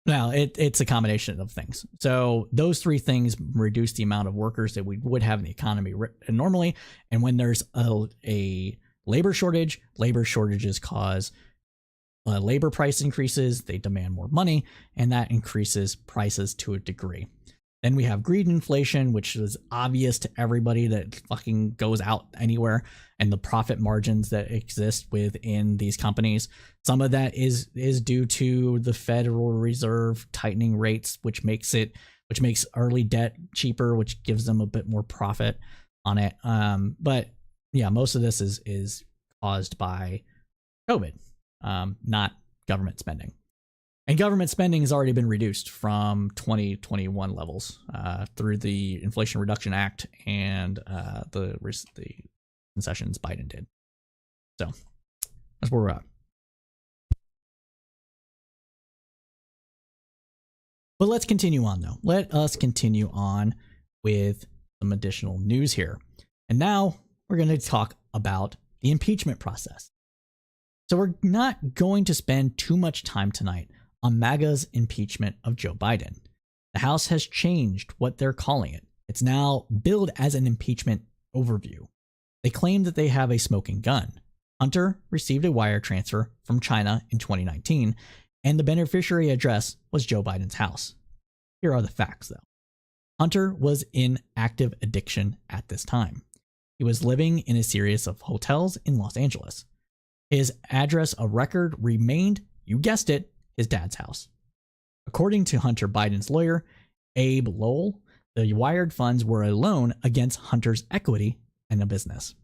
Now, it's a combination of things. So those three things reduce the amount of workers that we would have in the economy normally. And when there's a labor shortages cause labor price increases, they demand more money, and that increases prices to a degree. Then we have greed inflation, which is obvious to everybody that fucking goes out anywhere, and the profit margins that exist within these companies. Some of that is due to the Federal Reserve tightening rates, which makes early debt cheaper, which gives them a bit more profit on it. But yeah, most of this is caused by COVID, not government spending. And government spending has already been reduced from 2021 levels through the Inflation Reduction Act and the concessions Biden did. So that's where we're at. But let's continue on, though. Let us continue on with some additional news here. And now we're going to talk about the impeachment process. So we're not going to spend too much time tonight on MAGA's impeachment of Joe Biden. The House has changed what they're calling it. It's now billed as an impeachment overview. They claim that they have a smoking gun. Hunter received a wire transfer from China in 2019, and the beneficiary address was Joe Biden's house. Here are the facts, though. Hunter was in active addiction at this time. He was living in a series of hotels in Los Angeles. His address of record remained, you guessed it, his dad's house. According to Hunter Biden's lawyer, Abe Lowell, the wired funds were a loan against Hunter's equity in a business.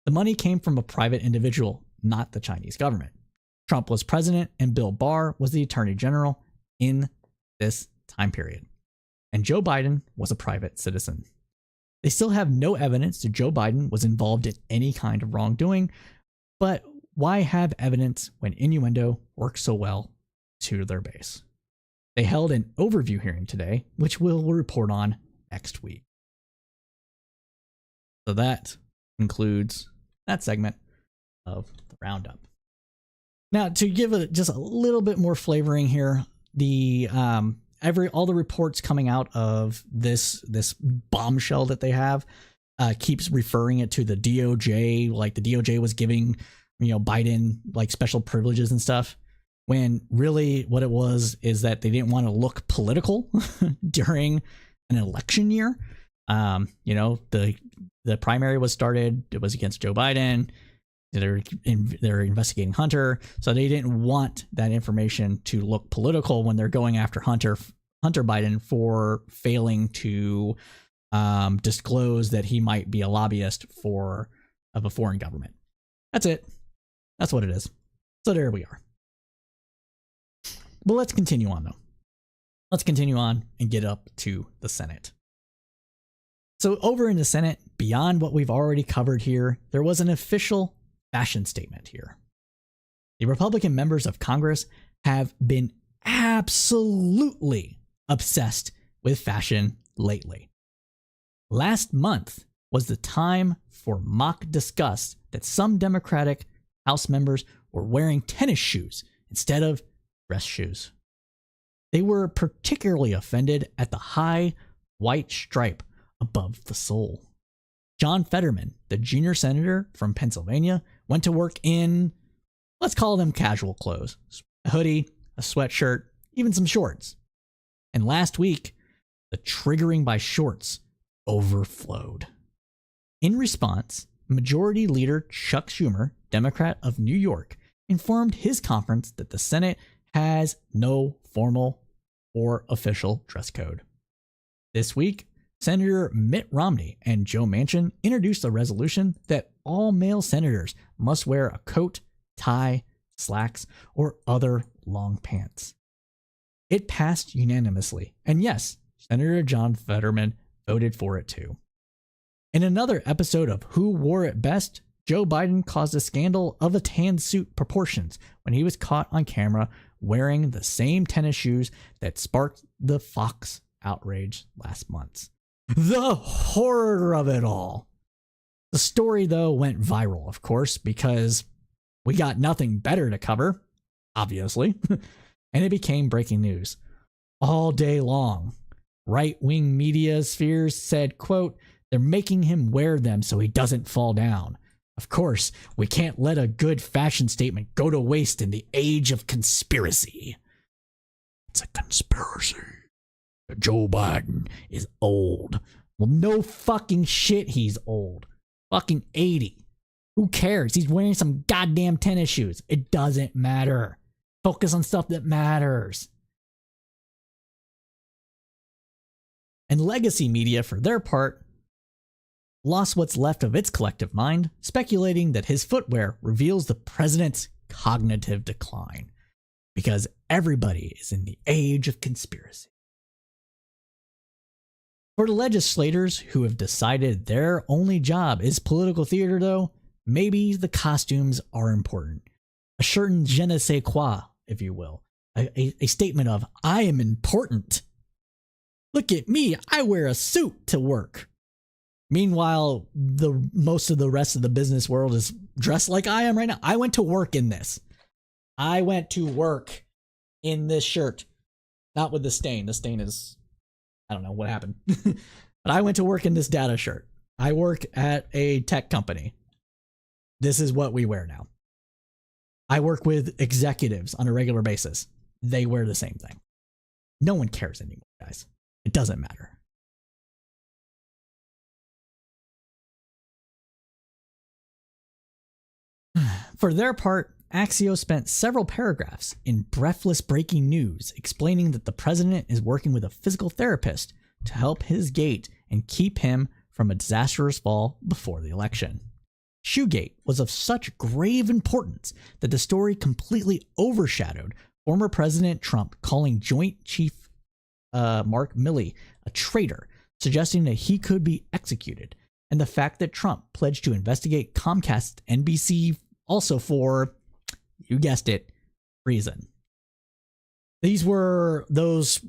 The money came from a private individual, not the Chinese government. Trump was president and Bill Barr was the attorney general in this time period. And Joe Biden was a private citizen. They still have no evidence that Joe Biden was involved in any kind of wrongdoing, but why have evidence when innuendo works so well to their base? They held an overview hearing today, which we'll report on next week. So that concludes that segment of the roundup. Now, to give just a little bit more flavoring here, all the reports coming out of this bombshell that they have keeps referring it to the DOJ, like the DOJ was giving Biden like special privileges and stuff, when really what it was is that they didn't want to look political during an election year. The primary was started, it was against Joe Biden. They're investigating Hunter, so they didn't want that information to look political when they're going after Hunter Biden for failing to disclose that he might be a lobbyist of a foreign government. That's it. That's what it is. So there we are. But let's continue on, though. Let's continue on and get up to the Senate. So over in the Senate, beyond what we've already covered here, there was an official fashion statement here. The Republican members of Congress have been absolutely obsessed with fashion lately. Last month was the time for mock disgust that some Democratic House members were wearing tennis shoes instead of dress shoes. They were particularly offended at the high white stripe above the sole. John Fetterman, the junior senator from Pennsylvania, went to work in, let's call them casual clothes, a hoodie, a sweatshirt, even some shorts. And last week, the triggering by shorts overflowed. In response, Majority Leader Chuck Schumer, Democrat of New York, informed his conference that the Senate has no formal or official dress code. This week, Senator Mitt Romney and Joe Manchin introduced a resolution that all male senators must wear a coat, tie, slacks, or other long pants. It passed unanimously. And yes, Senator John Fetterman voted for it too. In another episode of Who Wore It Best, Joe Biden caused a scandal of a tan suit proportions when he was caught on camera wearing the same tennis shoes that sparked the Fox outrage last month. The horror of it all. The story, though, went viral, of course, because we got nothing better to cover, obviously, and it became breaking news. All day long, right-wing media spheres said, quote, "They're making him wear them so he doesn't fall down. Of course, we can't let a good fashion statement go to waste in the age of conspiracy." It's a conspiracy. Joe Biden is old. Well, no fucking shit, he's old. Fucking 80. Who cares? He's wearing some goddamn tennis shoes. It doesn't matter. Focus on stuff that matters. And legacy media, for their part, lost what's left of its collective mind, speculating that his footwear reveals the president's cognitive decline, because everybody is in the age of conspiracy. For the legislators who have decided their only job is political theater, though, maybe the costumes are important. A certain je ne sais quoi, if you will. A statement of, I am important. Look at me, I wear a suit to work. Meanwhile, most of the rest of the business world is dressed like I am right now. I went to work in this. I went to work in this shirt. Not with the stain. The stain is, I don't know what happened. But I went to work in this data shirt. I work at a tech company. This is what we wear now. I work with executives on a regular basis. They wear the same thing. No one cares anymore, guys. It doesn't matter. For their part, Axios spent several paragraphs in breathless breaking news explaining that the president is working with a physical therapist to help his gait and keep him from a disastrous fall before the election. Shoegate was of such grave importance that the story completely overshadowed former President Trump calling Joint Chief Mark Milley a traitor, suggesting that he could be executed, and the fact that Trump pledged to investigate Comcast NBC also for, you guessed it, treason. These were those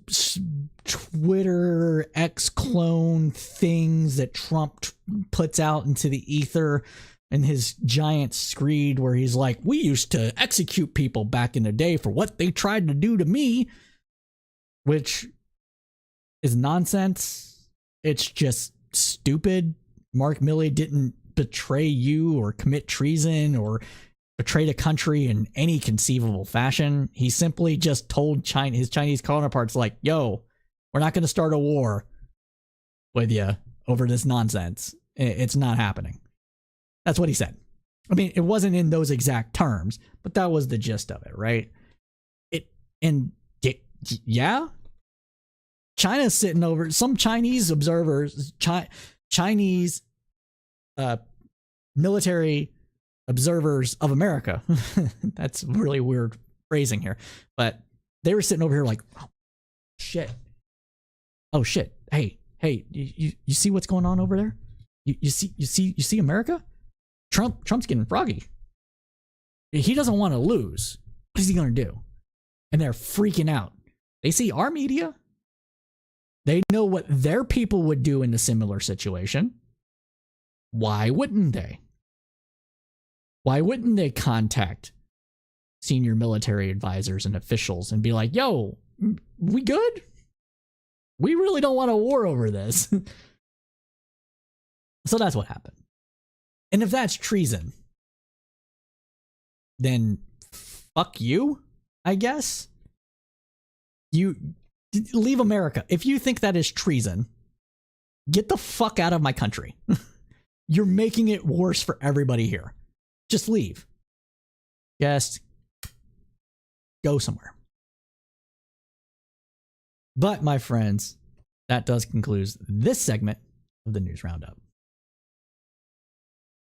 Twitter X clone things that Trump puts out into the ether in his giant screed where he's like, we used to execute people back in the day for what they tried to do to me, which is nonsense. It's just stupid. Mark Milley didn't betray you or commit treason or betray the country in any conceivable fashion. He simply just told his Chinese counterparts, like, yo, we're not going to start a war with you over this nonsense. It's not happening. That's what he said. I mean, it wasn't in those exact terms, but that was the gist of it, right? Yeah, China's sitting over, some Chinese observers, Chinese military observers of America. That's really weird phrasing here, but they were sitting over here like, oh shit. Hey, you see what's going on over there? You see America? Trump's getting froggy. He doesn't want to lose. What is he going to do? And they're freaking out. They see our media. They know what their people would do in a similar situation. Why wouldn't they? Why wouldn't they contact senior military advisors and officials and be like, yo, we good? We really don't want a war over this. So that's what happened. And if that's treason, then fuck you, I guess. You leave America. If you think that is treason, get the fuck out of my country. You're making it worse for everybody here. Just leave. Just go somewhere. But, my friends, that does conclude this segment of the News Roundup.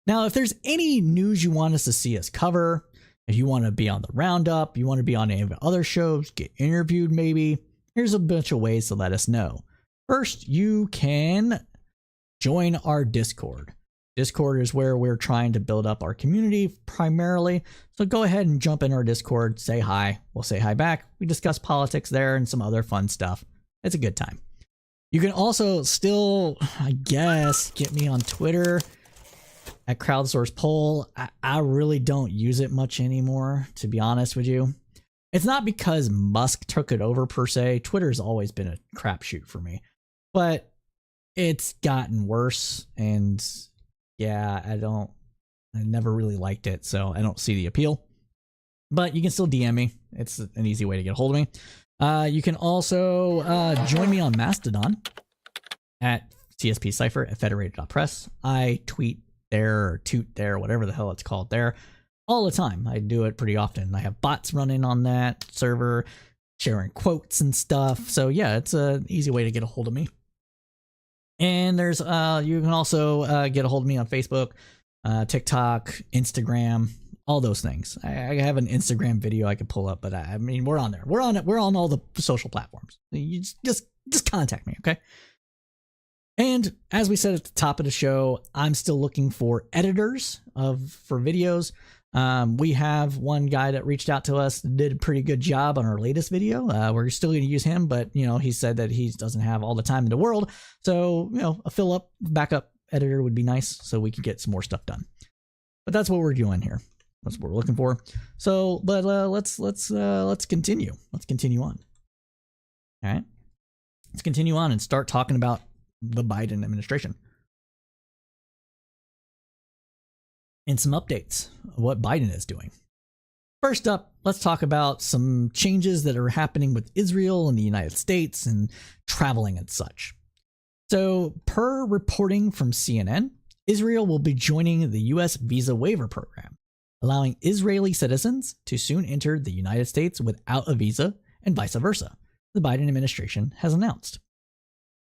Now, if there's any news you want us to see us cover, If you want to be on the Roundup, you want to be on any of the other shows, get interviewed maybe, here's a bunch of ways to let us know. First, you can join our Discord. Discord is where we're trying to build up our community primarily. So go ahead and jump in our Discord, say hi. We'll say hi back. We discuss politics there and some other fun stuff. It's a good time. You can also still, I guess, get me on Twitter at Crowdsource Poll. I really don't use it much anymore, to be honest with you. It's not because Musk took it over per se. Twitter's always been a crapshoot for me. But it's gotten worse, and yeah, I never really liked it, so I don't see the appeal. But you can still DM me. It's an easy way to get a hold of me. You can also join me on Mastodon at CSP Cypher at Federated.press. I tweet there or toot there, whatever the hell it's called there, all the time. I do it pretty often. I have bots running on that server, sharing quotes and stuff. So yeah, it's an easy way to get a hold of me. And there's you can also get a hold of me on Facebook, TikTok, Instagram, all those things. I have an Instagram video I could pull up, but I mean, we're on there. We're on all the social platforms. You just contact me, okay? And as we said at the top of the show, I'm still looking for editors for videos. We have one guy that reached out to us, did a pretty good job on our latest video. We're still going to use him, but he said that he doesn't have all the time in the world. So, a backup editor would be nice so we could get some more stuff done. But that's what we're doing here. That's what we're looking for. So, but let's continue. Let's continue on. All right. Let's continue on and start talking about the Biden administration. And some updates of what Biden is doing. First up, let's talk about some changes that are happening with Israel and the United States and traveling and such. So, per reporting from CNN, Israel will be joining the U.S. visa waiver program, allowing Israeli citizens to soon enter the United States without a visa and vice versa, the Biden administration has announced.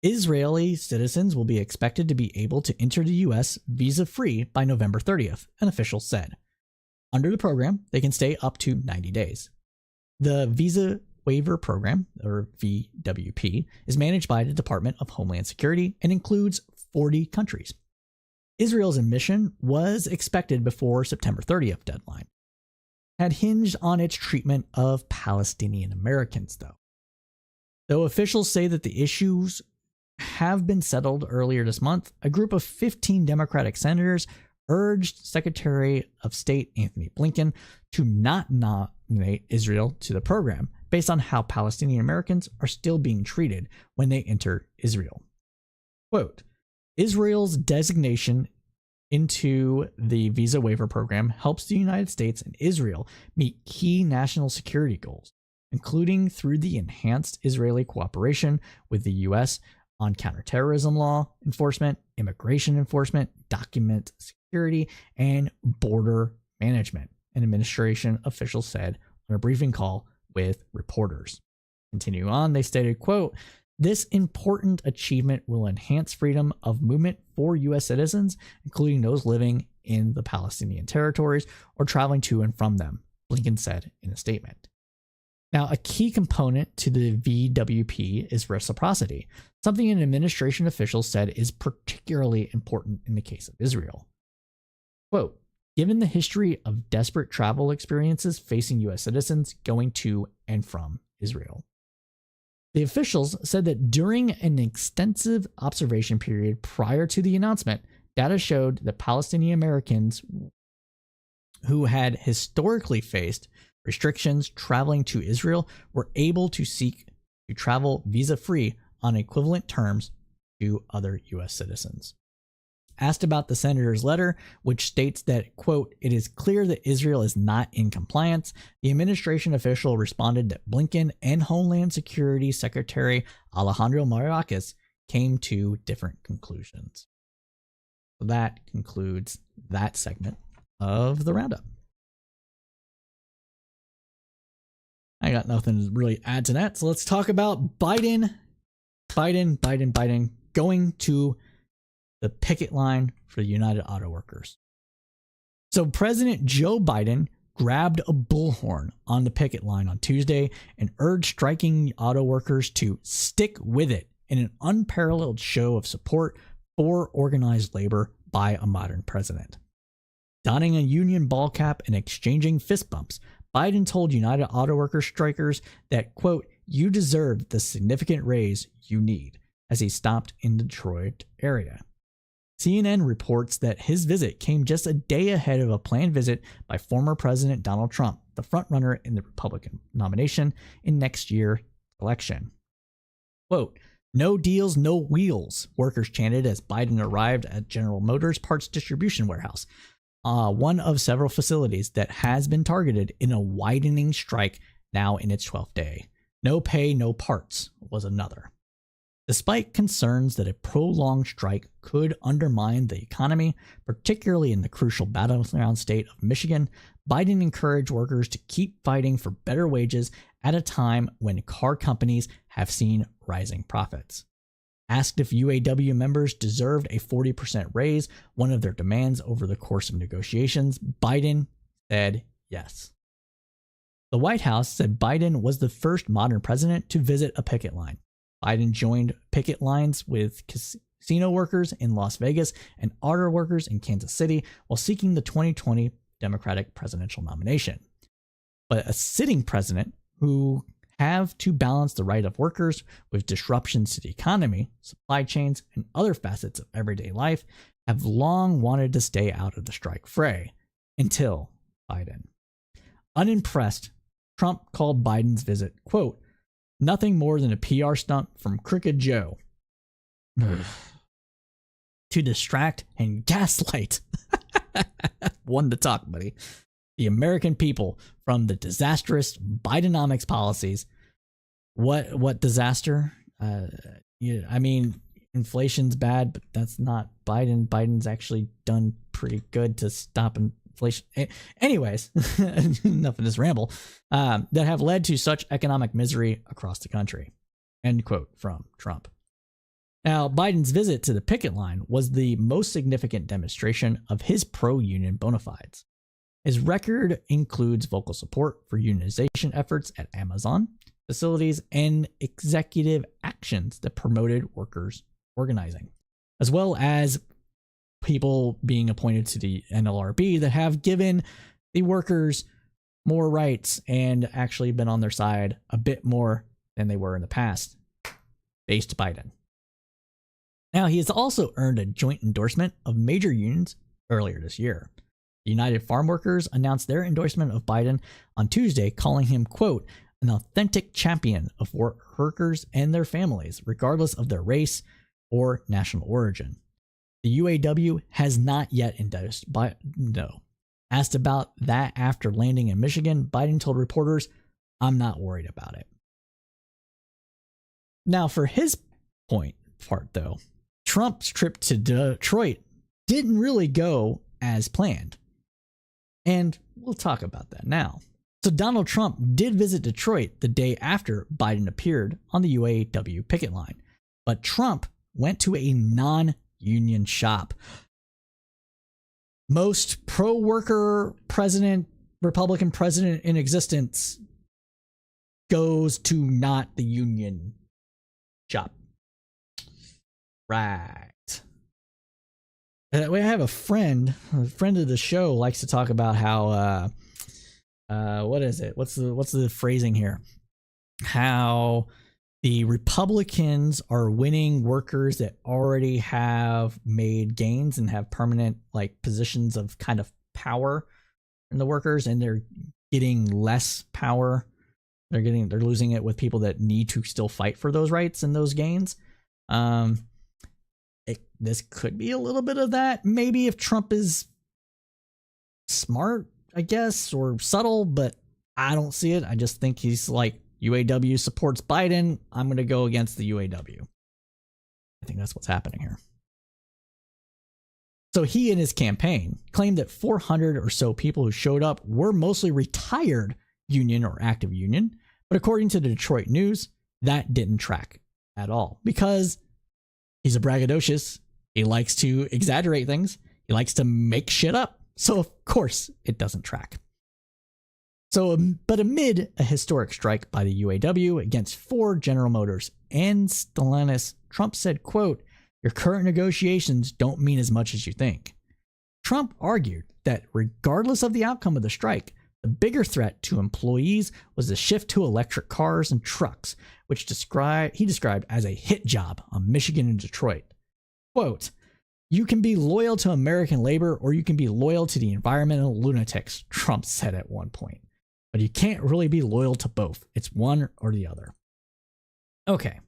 Israeli citizens will be expected to be able to enter the U.S. visa-free by November 30th, an official said. Under the program, they can stay up to 90 days. The Visa Waiver Program, or VWP, is managed by the Department of Homeland Security and includes 40 countries. Israel's admission was expected before September 30th deadline. Had hinged on its treatment of Palestinian Americans, though. Though officials say that the issues have been settled earlier this month, a group of 15 Democratic senators urged Secretary of State Anthony Blinken to not nominate Israel to the program based on how Palestinian Americans are still being treated when they enter Israel. Quote, Israel's designation into the visa waiver program helps the United States and Israel meet key national security goals, including through the enhanced Israeli cooperation with the U.S. on counterterrorism law enforcement, immigration enforcement, document security, and border management, an administration official said on a briefing call with reporters. Continuing on, they stated, quote, this important achievement will enhance freedom of movement for U.S. citizens, including those living in the Palestinian territories or traveling to and from them, Blinken said in a statement. Now, a key component to the VWP is reciprocity, something an administration official said is particularly important in the case of Israel. Quote, given the history of desperate travel experiences facing U.S. citizens going to and from Israel. The officials said that during an extensive observation period prior to the announcement, data showed that Palestinian Americans who had historically faced restrictions traveling to Israel were able to seek to travel visa-free on equivalent terms to other U.S. citizens. Asked about the senator's letter, which states that, quote, it is clear that Israel is not in compliance, the administration official responded that Blinken and Homeland Security Secretary Alejandro Mayorkas came to different conclusions. So that concludes that segment of the roundup. I got nothing to really add to that. So let's talk about Biden going to the picket line for the United Auto Workers. So President Joe Biden grabbed a bullhorn on the picket line on Tuesday and urged striking auto workers to stick with it in an unparalleled show of support for organized labor by a modern president. Donning a union ball cap and exchanging fist bumps, Biden told United Auto Workers strikers that, quote, "you deserve the significant raise you need," as he stopped in the Detroit area. CNN reports that his visit came just a day ahead of a planned visit by former President Donald Trump, the frontrunner in the Republican nomination in next year's election. Quote, "No deals, no wheels," workers chanted as Biden arrived at General Motors parts distribution warehouse, one of several facilities that has been targeted in a widening strike now in its 12th day. No pay, no parts was another. Despite concerns that a prolonged strike could undermine the economy, particularly in the crucial battleground state of Michigan, Biden encouraged workers to keep fighting for better wages at a time when car companies have seen rising profits. Asked if UAW members deserved a 40% raise, one of their demands over the course of negotiations, Biden said yes. The White House said Biden was the first modern president to visit a picket line. Biden joined picket lines with casino workers in Las Vegas and auto workers in Kansas City while seeking the 2020 Democratic presidential nomination. But a sitting president who have to balance the right of workers with disruptions to the economy, supply chains, and other facets of everyday life have long wanted to stay out of the strike fray until Biden. Unimpressed, Trump called Biden's visit, quote, "nothing more than a PR stunt from Crooked Joe to distract and gaslight." One to talk, buddy. The American people from the disastrous Bidenomics policies. What disaster? I mean, inflation's bad, but that's not Biden. Biden's actually done pretty good to stop inflation. Anyways, enough of this ramble. That have led to such economic misery across the country. End quote from Trump. Now, Biden's visit to the picket line was the most significant demonstration of his pro-union bona fides. His record includes vocal support for unionization efforts at Amazon facilities and executive actions that promoted workers organizing, as well as people being appointed to the NLRB that have given the workers more rights and actually been on their side a bit more than they were in the past, based Biden. Now, he has also earned a joint endorsement of major unions earlier this year. The United Farm Workers announced their endorsement of Biden on Tuesday, calling him, quote, "an authentic champion of workers and their families, regardless of their race or national origin." The UAW has not yet endorsed Biden. Asked about that after landing in Michigan, Biden told reporters, "I'm not worried about it." Now, for his part, though, Trump's trip to Detroit didn't really go as planned. And we'll talk about that now. So Donald Trump did visit Detroit the day after Biden appeared on the UAW picket line. But Trump went to a non-union shop. Most pro-worker Republican president in existence goes to not the union shop. Right. We have a friend of the show likes to talk about how what is it? What's the phrasing here? How the Republicans are winning workers that already have made gains and have permanent positions of kind of power in the workers, and they're getting less power. They're losing it with people that need to still fight for those rights and those gains. This could be a little bit of that. Maybe if Trump is smart, I guess, or subtle, but I don't see it. I just think he's like, UAW supports Biden. I'm going to go against the UAW. I think that's what's happening here. So he and his campaign claimed that 400 or so people who showed up were mostly retired union or active union. But according to the Detroit News, that didn't track at all because he's a braggadocious. He likes to exaggerate things. He likes to make shit up. So, of course, it doesn't track. But amid a historic strike by the UAW against Ford, General Motors, and Stellantis, Trump said, quote, "Your current negotiations don't mean as much as you think." Trump argued that regardless of the outcome of the strike, the bigger threat to employees was the shift to electric cars and trucks, which he described as a hit job on Michigan and Detroit. Quote, "You can be loyal to American labor or you can be loyal to the environmental lunatics," Trump said at one point. But you can't really be loyal to both. It's one or the other. Okay.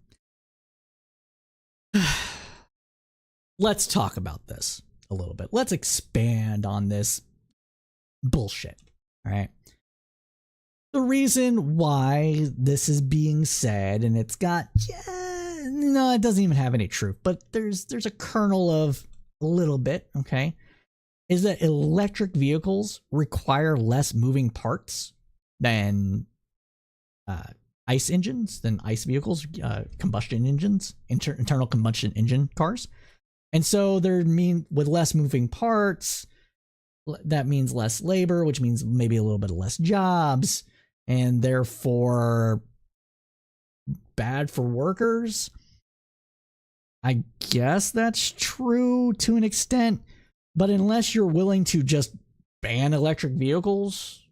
Let's talk about this a little bit. Let's expand on this bullshit. All right. The reason why this is being said, and it's got, no, it doesn't even have any truth, but there's a kernel of a little bit, okay, is that electric vehicles require less moving parts than ICE engines, than ICE vehicles, combustion engines, internal combustion engine cars. And so with less moving parts, that means less labor, which means maybe a little bit of less jobs, and therefore bad for workers. I guess that's true to an extent, but unless you're willing to just ban electric vehicles,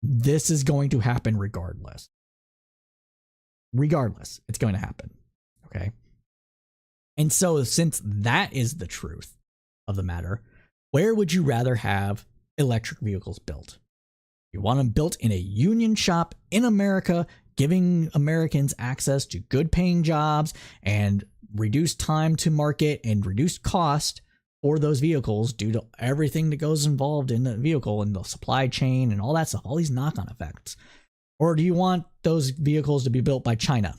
this is going to happen regardless. Regardless, it's going to happen. Okay. And so, since that is the truth of the matter, where would you rather have electric vehicles built? You want them built in a union shop in America, giving Americans access to good paying jobs and reduced time to market and reduced cost for those vehicles due to everything that goes involved in the vehicle and the supply chain and all that stuff, all these knock-on effects? Or do you want those vehicles to be built by China,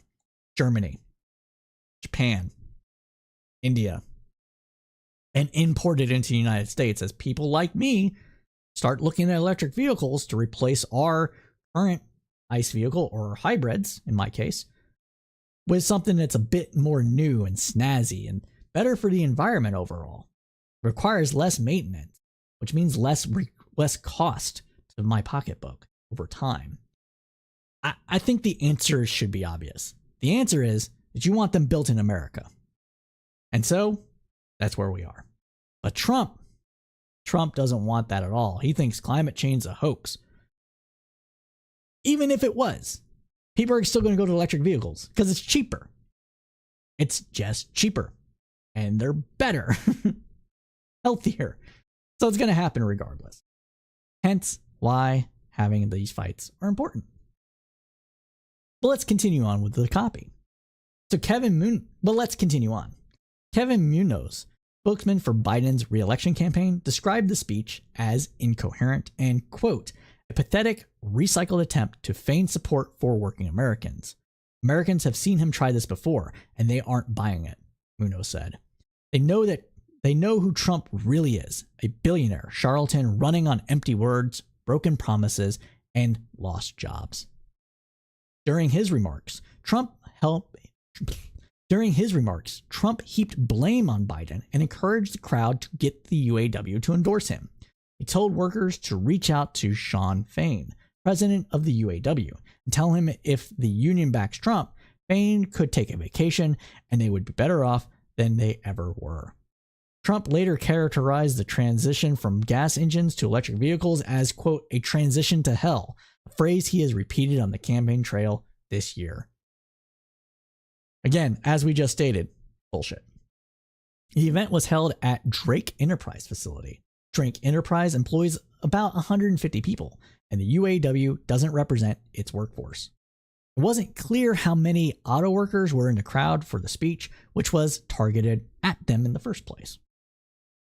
Germany, Japan, India, and imported into the United States as people like me start looking at electric vehicles to replace our current ICE vehicle, or hybrids in my case, with something that's a bit more new and snazzy and better for the environment overall? Requires less maintenance, which means less cost to my pocketbook over time. I think the answer should be obvious. The answer is that you want them built in America. And so that's where we are. But Trump doesn't want that at all. He thinks climate change is a hoax. Even if it was, people are still going to go to electric vehicles because it's cheaper. It's just cheaper. And they're better. Healthier. So it's going to happen regardless. Hence why having these fights are important. But let's continue on with the copy. Let's continue on. Kevin Munoz, spokesman for Biden's re-election campaign, described the speech as incoherent and, quote, "a pathetic, recycled attempt to feign support for working Americans. Americans have seen him try this before, and they aren't buying it," Munoz said. They know who Trump really is, a billionaire charlatan running on empty words, broken promises, and lost jobs. During his remarks, Trump heaped blame on Biden and encouraged the crowd to get the UAW to endorse him. He told workers to reach out to Shawn Fain, president of the UAW, and tell him if the union backs Trump, Fain could take a vacation and they would be better off than they ever were. Trump later characterized the transition from gas engines to electric vehicles as, quote, "a transition to hell," a phrase he has repeated on the campaign trail this year. Again, as we just stated, bullshit. The event was held at Drake Enterprise facility. Drake Enterprise employs about 150 people, and the UAW doesn't represent its workforce. It wasn't clear how many auto workers were in the crowd for the speech, which was targeted at them in the first place.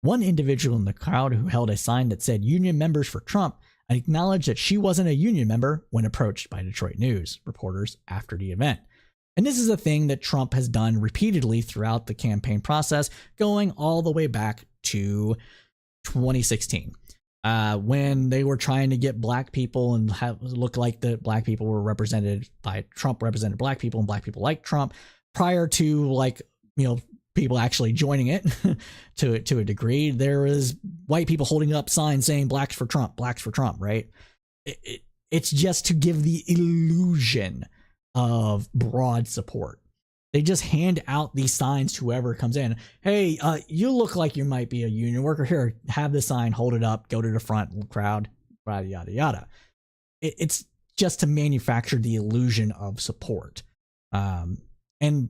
One individual in the crowd who held a sign that said "Union members for Trump" acknowledged that she wasn't a union member when approached by Detroit News reporters after the event. And this is a thing that Trump has done repeatedly throughout the campaign process, going all the way back to 2016, when they were trying to get black people and look like the black people were represented by Trump, represented black people, and black people like Trump, prior to people actually joining it to a degree. There was white people holding up signs saying "blacks for Trump," right? It's just to give the illusion of broad support. They just hand out these signs to whoever comes in. Hey, you look like you might be a union worker. Here, have the sign, hold it up, go to the front crowd, yada, yada, yada. It's just to manufacture the illusion of support. And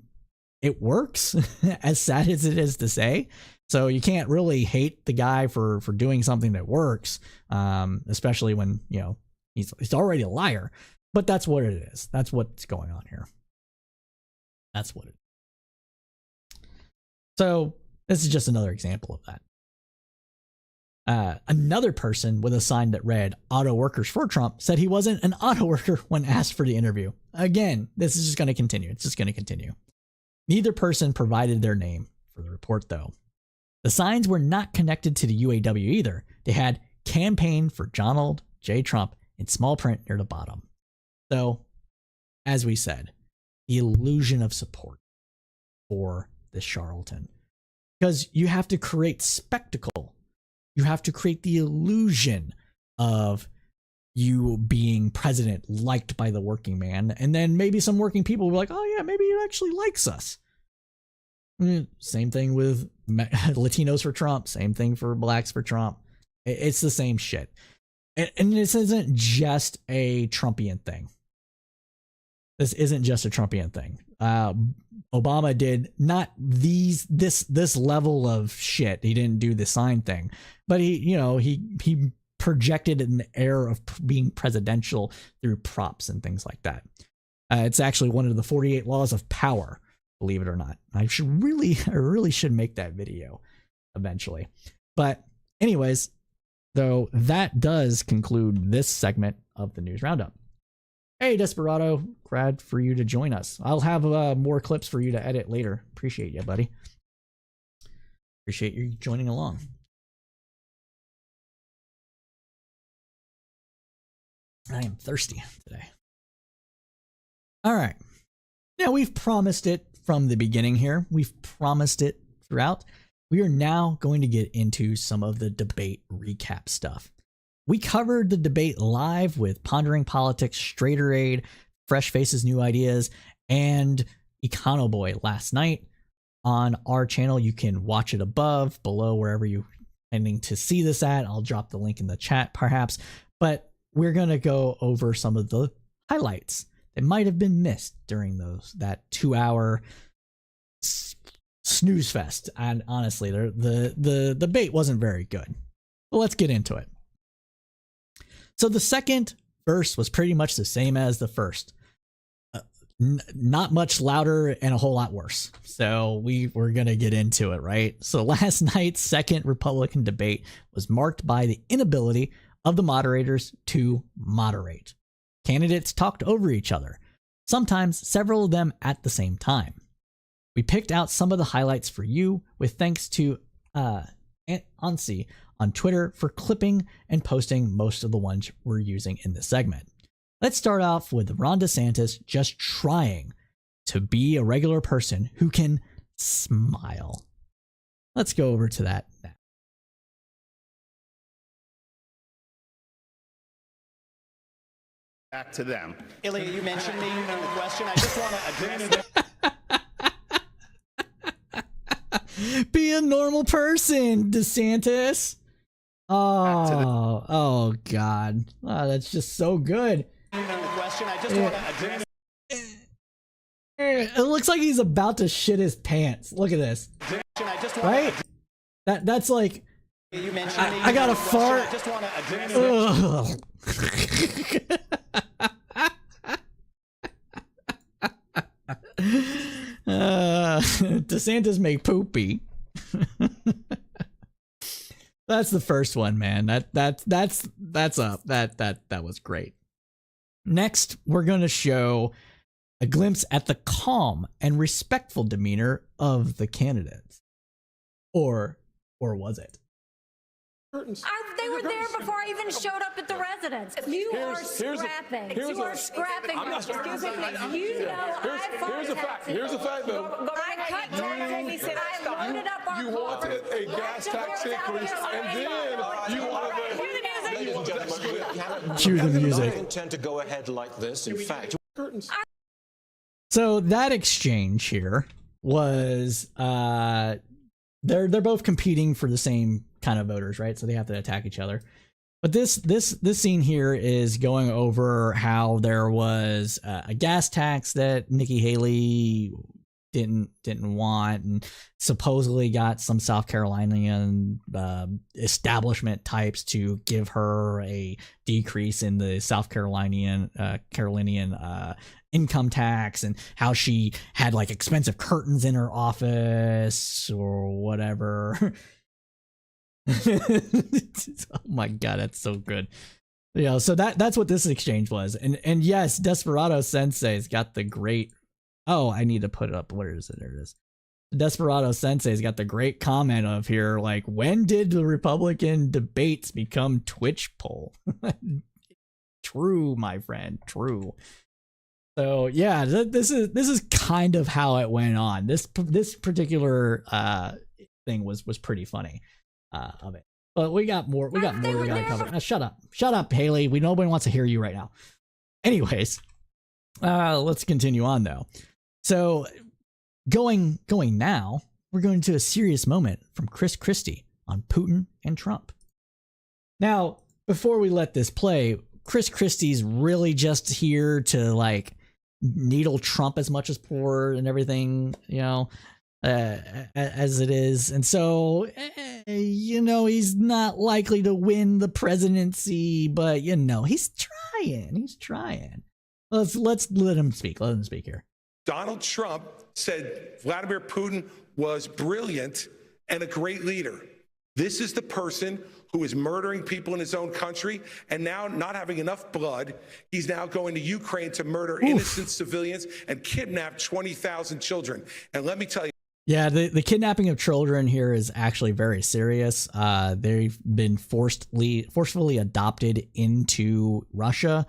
it works, as sad as it is to say. So you can't really hate the guy for doing something that works, especially when, you know, he's already a liar. But that's what it is. That's what's going on here. That's what it is. So this is just another example of that. Another person with a sign that read "Auto Workers for Trump" said he wasn't an auto worker when asked for the interview. Again, this is just going to continue. It's just going to continue. Neither person provided their name for the report, though. The signs were not connected to the UAW either. They had "Campaign for Donald J. Trump" in small print near the bottom. So, as we said, the illusion of support for this charlatan. Because you have to create spectacle. You have to create the illusion of you being president, liked by the working man. And then maybe some working people will be like, oh yeah, maybe he actually likes us. Same thing with Latinos for Trump. Same thing for blacks for Trump. It's the same shit. And this isn't just a Trumpian thing. This isn't just a Trumpian thing. Obama did not this level of shit. He didn't do the sign thing, but he projected an air of being presidential through props and things like that. It's actually one of the 48 laws of power, believe it or not. I really should make that video eventually. But anyways, though, that does conclude this segment of the News Roundup. Hey, Desperado, glad for you to join us. I'll have more clips for you to edit later. Appreciate you, buddy. Appreciate you joining along. I am thirsty today. All right. Now, we've promised it from the beginning here. We've promised it throughout. We are now going to get into some of the debate recap stuff. We covered the debate live with Pondering Politics, Straighter Aid, Fresh Faces, New Ideas, and Econoboy last night on our channel. You can watch it above, below, wherever you're intending to see this at. I'll drop the link in the chat, perhaps. But we're going to go over some of the highlights that might have been missed during that 2-hour snooze fest. And honestly, the debate wasn't very good. But let's get into it. So the second verse was pretty much the same as the first. Not much louder and a whole lot worse. So we're going to get into it, right? So last night's second Republican debate was marked by the inability of the moderators to moderate. Candidates talked over each other, sometimes several of them at the same time. We picked out some of the highlights for you with thanks to Ansi on Twitter for clipping and posting most of the ones we're using in this segment. Let's start off with Ron DeSantis just trying to be a regular person who can smile. Let's go over to that now. Back to them. Ilya, you mentioned me in the question. I just want to address it. Be a normal person, DeSantis. Oh God. Oh, that's just so good. It looks like he's about to shit his pants. Look at this. Right? That's like, I got a fart. DeSantis make poopy. That's the first one, man. That's up. That was great. Next, we're going to show a glimpse at the calm and respectful demeanor of the candidates. Or was it? They were there before I even showed up at the residence. You are scrapping. You are scrapping. Excuse me, you know Here's a fact, though. I cut taxes. I loaded up our You wanted a gas tax increase, and then you wanted Cue the music. I intend to go ahead like this. In fact, so that exchange here was they're both competing for the same kind of voters, right? So they have to attack each other. But this scene here is going over how there was a gas tax that Nikki Haley didn't want, and supposedly got some South Carolinian establishment types to give her a decrease in the South Carolinian income tax, and how she had like expensive curtains in her office or whatever. Oh my god, that's so good. You know, so that's what this exchange was. And yes, Desperado Sensei's got the great, oh, I need to put it up. Where is it? There it is. Desperado Sensei's got the great comment of here, like, when did the Republican debates become Twitch poll? True, my friend, true. So yeah, this is kind of how it went on. This particular thing was pretty funny of it. But we got more. We gotta cover. Shut up, Haley. Nobody wants to hear you right now. Anyways, let's continue on though. So going now, we're going to a serious moment from Chris Christie on Putin and Trump. Now, before we let this play, Chris Christie's really just here to like needle Trump as much as poor and everything, you know, as it is. And so, you know, he's not likely to win the presidency, but you know, he's trying. Let's let him speak. Let him speak here. Donald Trump said Vladimir Putin was brilliant and a great leader. This is the person who is murdering people in his own country, and now not having enough blood, he's now going to Ukraine to murder innocent civilians and kidnap 20,000 children. And let me tell you. Yeah, the kidnapping of children here is actually very serious. They've been forcefully adopted into Russia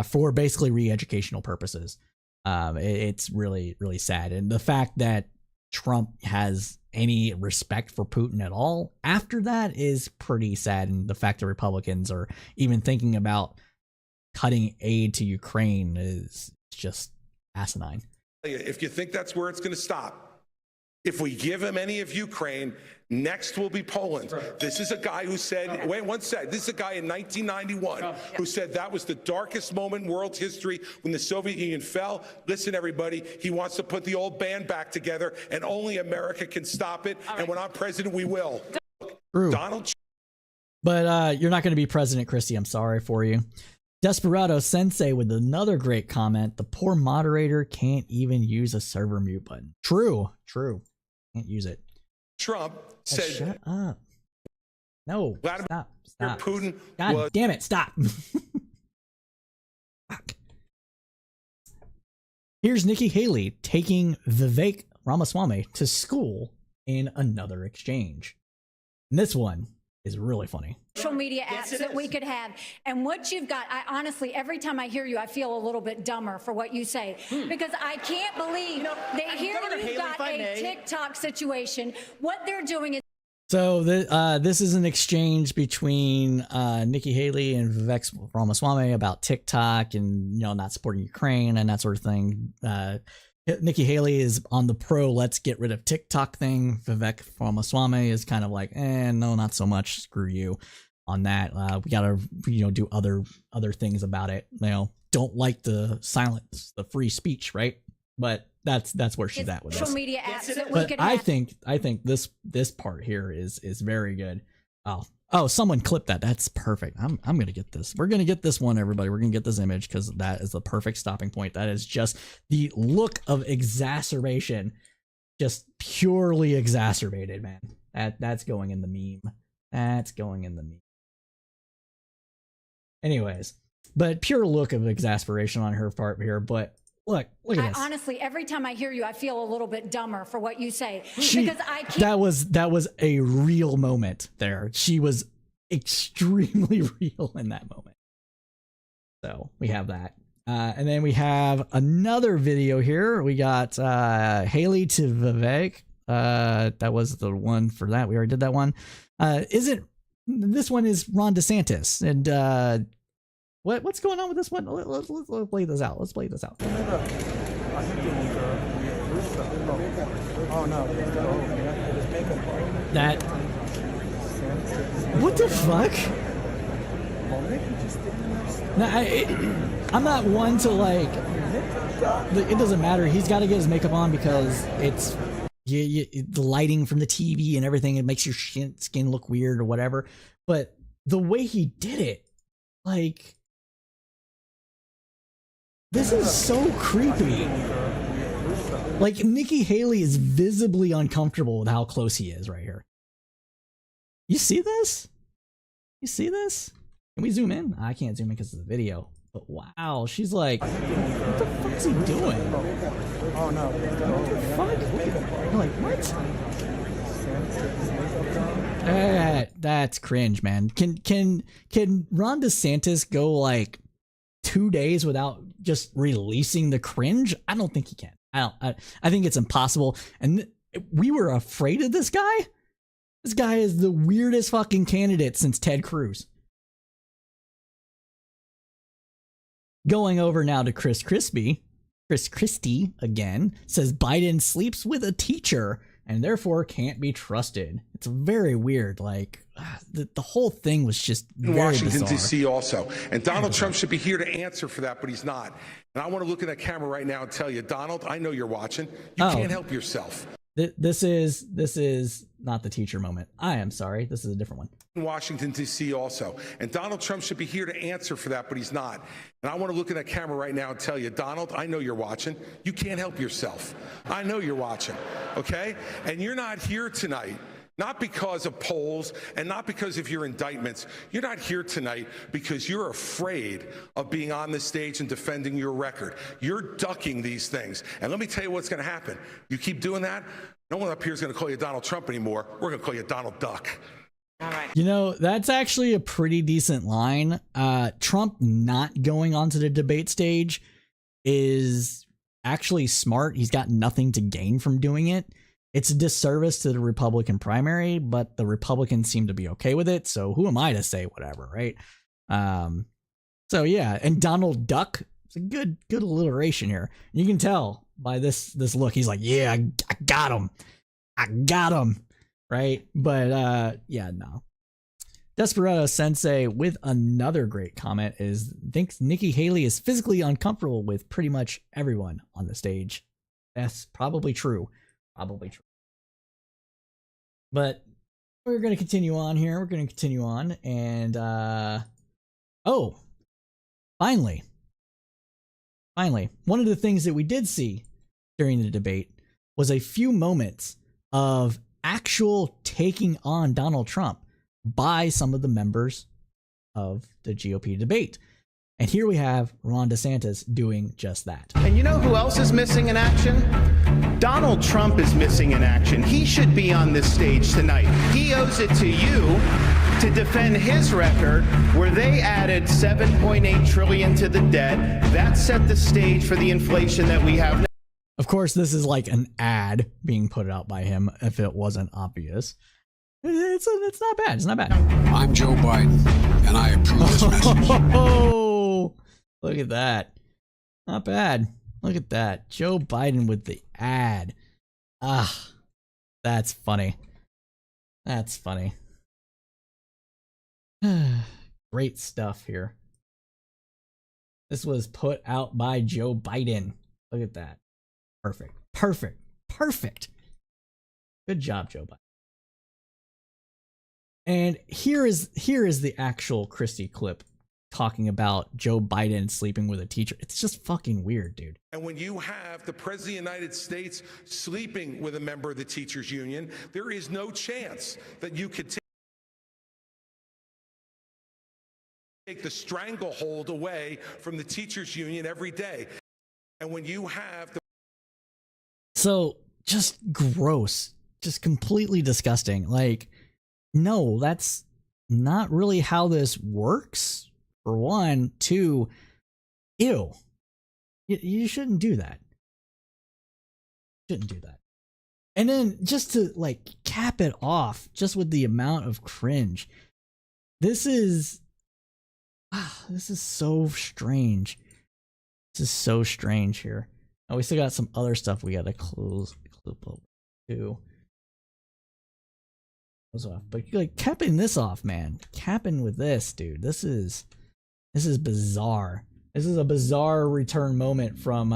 for basically re-educational purposes. It's really, really sad. And the fact that Trump has any respect for Putin at all after that is pretty sad. And the fact that Republicans are even thinking about cutting aid to Ukraine is just asinine. If you think that's where it's going to stop, if we give him any of Ukraine, next will be Poland. This is a guy who said, this is a guy in 1991 who said that was the darkest moment in world history when the Soviet Union fell. Listen, everybody, he wants to put the old band back together, and only America can stop it. And when I'm president, we will. True. Donald. But you're not going to be president, Christie. I'm sorry for you. Desperado Sensei with another great comment. The poor moderator can't even use a server mute button. True. Can't use it. Trump said, shut up. No, stop. Putin God damn it, stop. Fuck. Here's Nikki Haley taking Vivek Ramaswamy to school in another exchange. And this one is really funny. Social media apps that we could have. And what you've got, I honestly, every time I hear you, I feel a little bit dumber for what you say. Because I can't believe that here you've got a TikTok situation. What they're doing is. So this is an exchange between Nikki Haley and Vivek Ramaswamy about TikTok and, you know, not supporting Ukraine and that sort of thing. Nikki Haley is on the pro let's get rid of TikTok thing. Vivek Ramaswamy is kind of like, no, not so much. Screw you on that. We gotta, you know, do other things about it. You know, don't like the silence, the free speech, right? But that's where she's at with social this. Media apps that we but could I have. think this part here is very good. Oh, someone clipped that. That's perfect. I'm gonna get this. We're gonna get this one, everybody. We're gonna get this image because that is the perfect stopping point. That is just the look of exacerbation, just purely exacerbated, man. That's going in the meme. That's going in the meme. Anyways, but pure look of exasperation on her part here. But look at this. Honestly, every time I hear you, I feel a little bit dumber for what you say. Because I can't. That was a real moment there. She was extremely real in that moment. So we have that. And then we have another video here. We got Haley to Vivek. That was the one for that. We already did that one. Isn't this one is Ron DeSantis. And what's going on with this one? Let's play this out. Let's play this out. That. What the fuck? Now, I'm not one to like. It doesn't matter. He's got to get his makeup on because it's the lighting from the TV and everything. It makes your skin look weird or whatever. But the way he did it, like, this is so creepy. Like, Nikki Haley is visibly uncomfortable with how close he is right here. You see this? You see this? Can we zoom in? I can't zoom in because of the video. But wow, she's like, what the fuck is he doing? Oh no. What the fuck? You're like, what? That's cringe, man. Can Ron DeSantis go like 2 days without just releasing the cringe? I don't think he can. I think it's impossible. And we were afraid of this guy. This guy is the weirdest fucking candidate since Ted Cruz. Going over now to Chris Christie again says Biden sleeps with a teacher and therefore can't be trusted. It's very weird. Like the whole thing was just very Washington, bizarre. D.C. also. And Donald Trump should be here to answer for that, but he's not. And I want to look at that camera right now and tell you, Donald, I know you're watching. You can't help yourself. This is not the teacher moment. I am sorry. This is a different one. Washington, D.C. also. And Donald Trump should be here to answer for that, but he's not. And I want to look at that camera right now and tell you, Donald, I know you're watching. You can't help yourself. I know you're watching, okay? And you're not here tonight, not because of polls and not because of your indictments. You're not here tonight because you're afraid of being on the stage and defending your record. You're ducking these things. And let me tell you what's going to happen. You keep doing that, no one up here is going to call you Donald Trump anymore. We're going to call you Donald Duck. All right. You know, that's actually a pretty decent line. Trump not going onto the debate stage is actually smart. He's got nothing to gain from doing it. It's a disservice to the Republican primary, but the Republicans seem to be okay with it. So who am I to say whatever, right? So yeah, and Donald Duck, it's a good alliteration here. You can tell by this look. He's like, yeah, I got him. I got him. Right? But yeah, no. Desperado Sensei with another great comment thinks Nikki Haley is physically uncomfortable with pretty much everyone on the stage. That's probably true. Probably true. But we're going to continue on here. We're going to continue on. And, finally, one of the things that we did see during the debate was a few moments of actual taking on Donald Trump by some of the members of the GOP debate. And here we have Ron DeSantis doing just that. And you know who else is missing in action? Donald Trump is missing in action. He should be on this stage tonight. He owes it to you to defend his record where they added $7.8 trillion to the debt. That set the stage for the inflation that we have now. Of course, this is like an ad being put out by him if it wasn't obvious. It's not bad. It's not bad. I'm Joe Biden, and I approve this message. Oh, look at that. Not bad. Look at that. Joe Biden with the ad. Ah, that's funny. That's funny. Great stuff here. This was put out by Joe Biden. Look at that. Perfect. Perfect. Perfect. Good job, Joe Biden. And here is the actual Christie clip talking about Joe Biden sleeping with a teacher. It's just fucking weird, dude. And when you have the President of the United States sleeping with a member of the teachers union, there is no chance that you could take the stranglehold away from the teachers union every day. And when you have the... So just gross, just completely disgusting. Like, no, that's not really how this works. For one, two, ew. You shouldn't do that. Shouldn't do that. And then just to like cap it off, just with the amount of cringe, This is so strange. This is so strange here. Oh, we still got some other stuff we got to clip over too. But like capping this off, man. Capping with this, dude. This is bizarre. This is a bizarre return moment from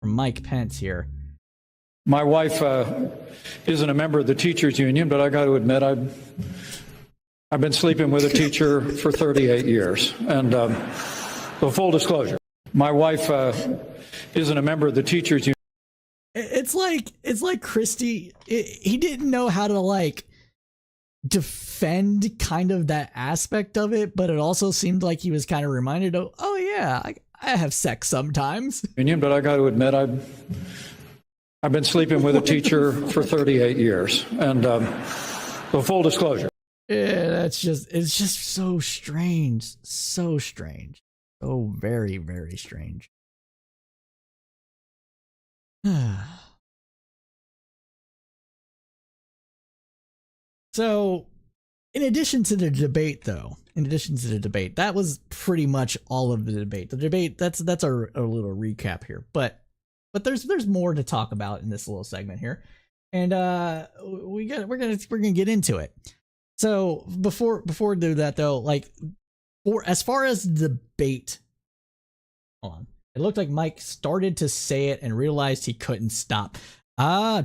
Mike Pence here. My wife isn't a member of the teachers union, but I got to admit I've been sleeping with a teacher for 38 years. And so full disclosure, my wife isn't a member of the teachers union. It's like Christie. He didn't know how to like defend kind of that aspect of it, but it also seemed like he was kind of reminded of, oh yeah, I have sex sometimes. But I got to admit I've been sleeping with a teacher for 38 years. And so full disclosure. Yeah, it's just so strange. So strange. So very, very strange. So, in addition to the debate, that was pretty much all of the debate. The debate, that's our little recap here. But there's more to talk about in this little segment here, and we're gonna get into it. So before we do that though, like as far as debate, hold on. It looked like Mike started to say it and realized he couldn't stop.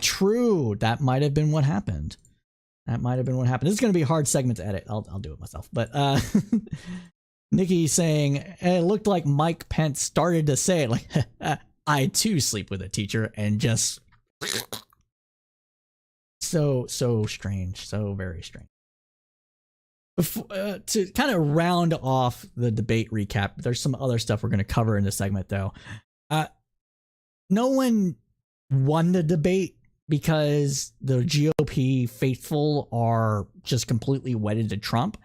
True. That might have been what happened. This is going to be a hard segment to edit. I'll do it myself. But Nikki saying, it looked like Mike Pence started to say it like, I too sleep with a teacher, and just so strange. So very strange. Before, to kind of round off the debate recap, there's some other stuff we're going to cover in this segment, though. No one won the debate because the GOP faithful are just completely wedded to Trump.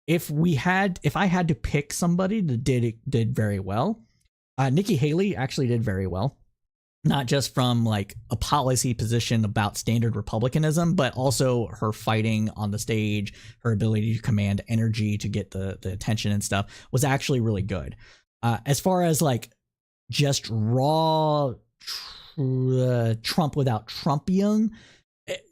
If I had to pick somebody that did very well, Nikki Haley actually did very well. Not just from like a policy position about standard republicanism, but also her fighting on the stage, her ability to command energy to get the attention and stuff was actually really good. As far as like just raw Trump without Trumpian,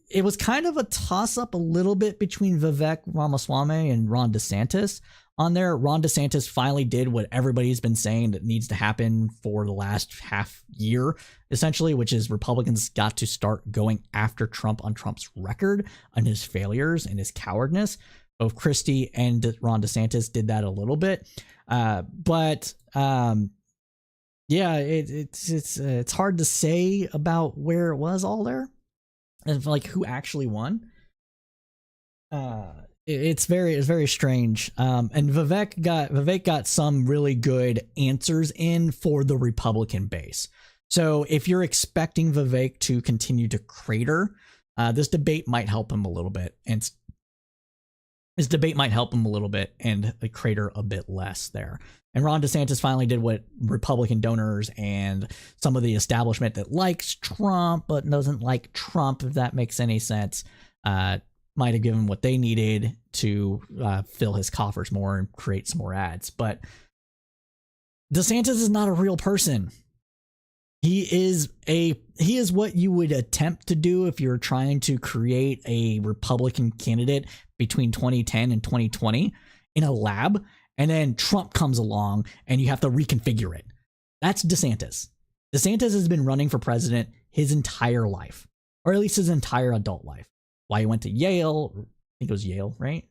it was kind of a toss up a little bit between Vivek Ramaswamy and Ron DeSantis. On there, Ron DeSantis finally did what everybody's been saying that needs to happen for the last half year, essentially, which is Republicans got to start going after Trump on Trump's record and his failures and his cowardness. Both Christie and Ron DeSantis did that a little bit. But it's hard to say about where it was all there and like who actually won. It's very strange. And Vivek got some really good answers in for the Republican base. So if you're expecting Vivek to continue to crater, this debate might help him a little bit, and crater a bit less there. And Ron DeSantis finally did what Republican donors and some of the establishment that likes Trump but doesn't like Trump, if that makes any sense, might have given what they needed to fill his coffers more and create some more ads. But DeSantis is not a real person. He is what you would attempt to do if you're trying to create a Republican candidate between 2010 and 2020 in a lab, and then Trump comes along and you have to reconfigure it. That's DeSantis. DeSantis has been running for president his entire life, or at least his entire adult life. Why he went to Yale. I think it was Yale, right?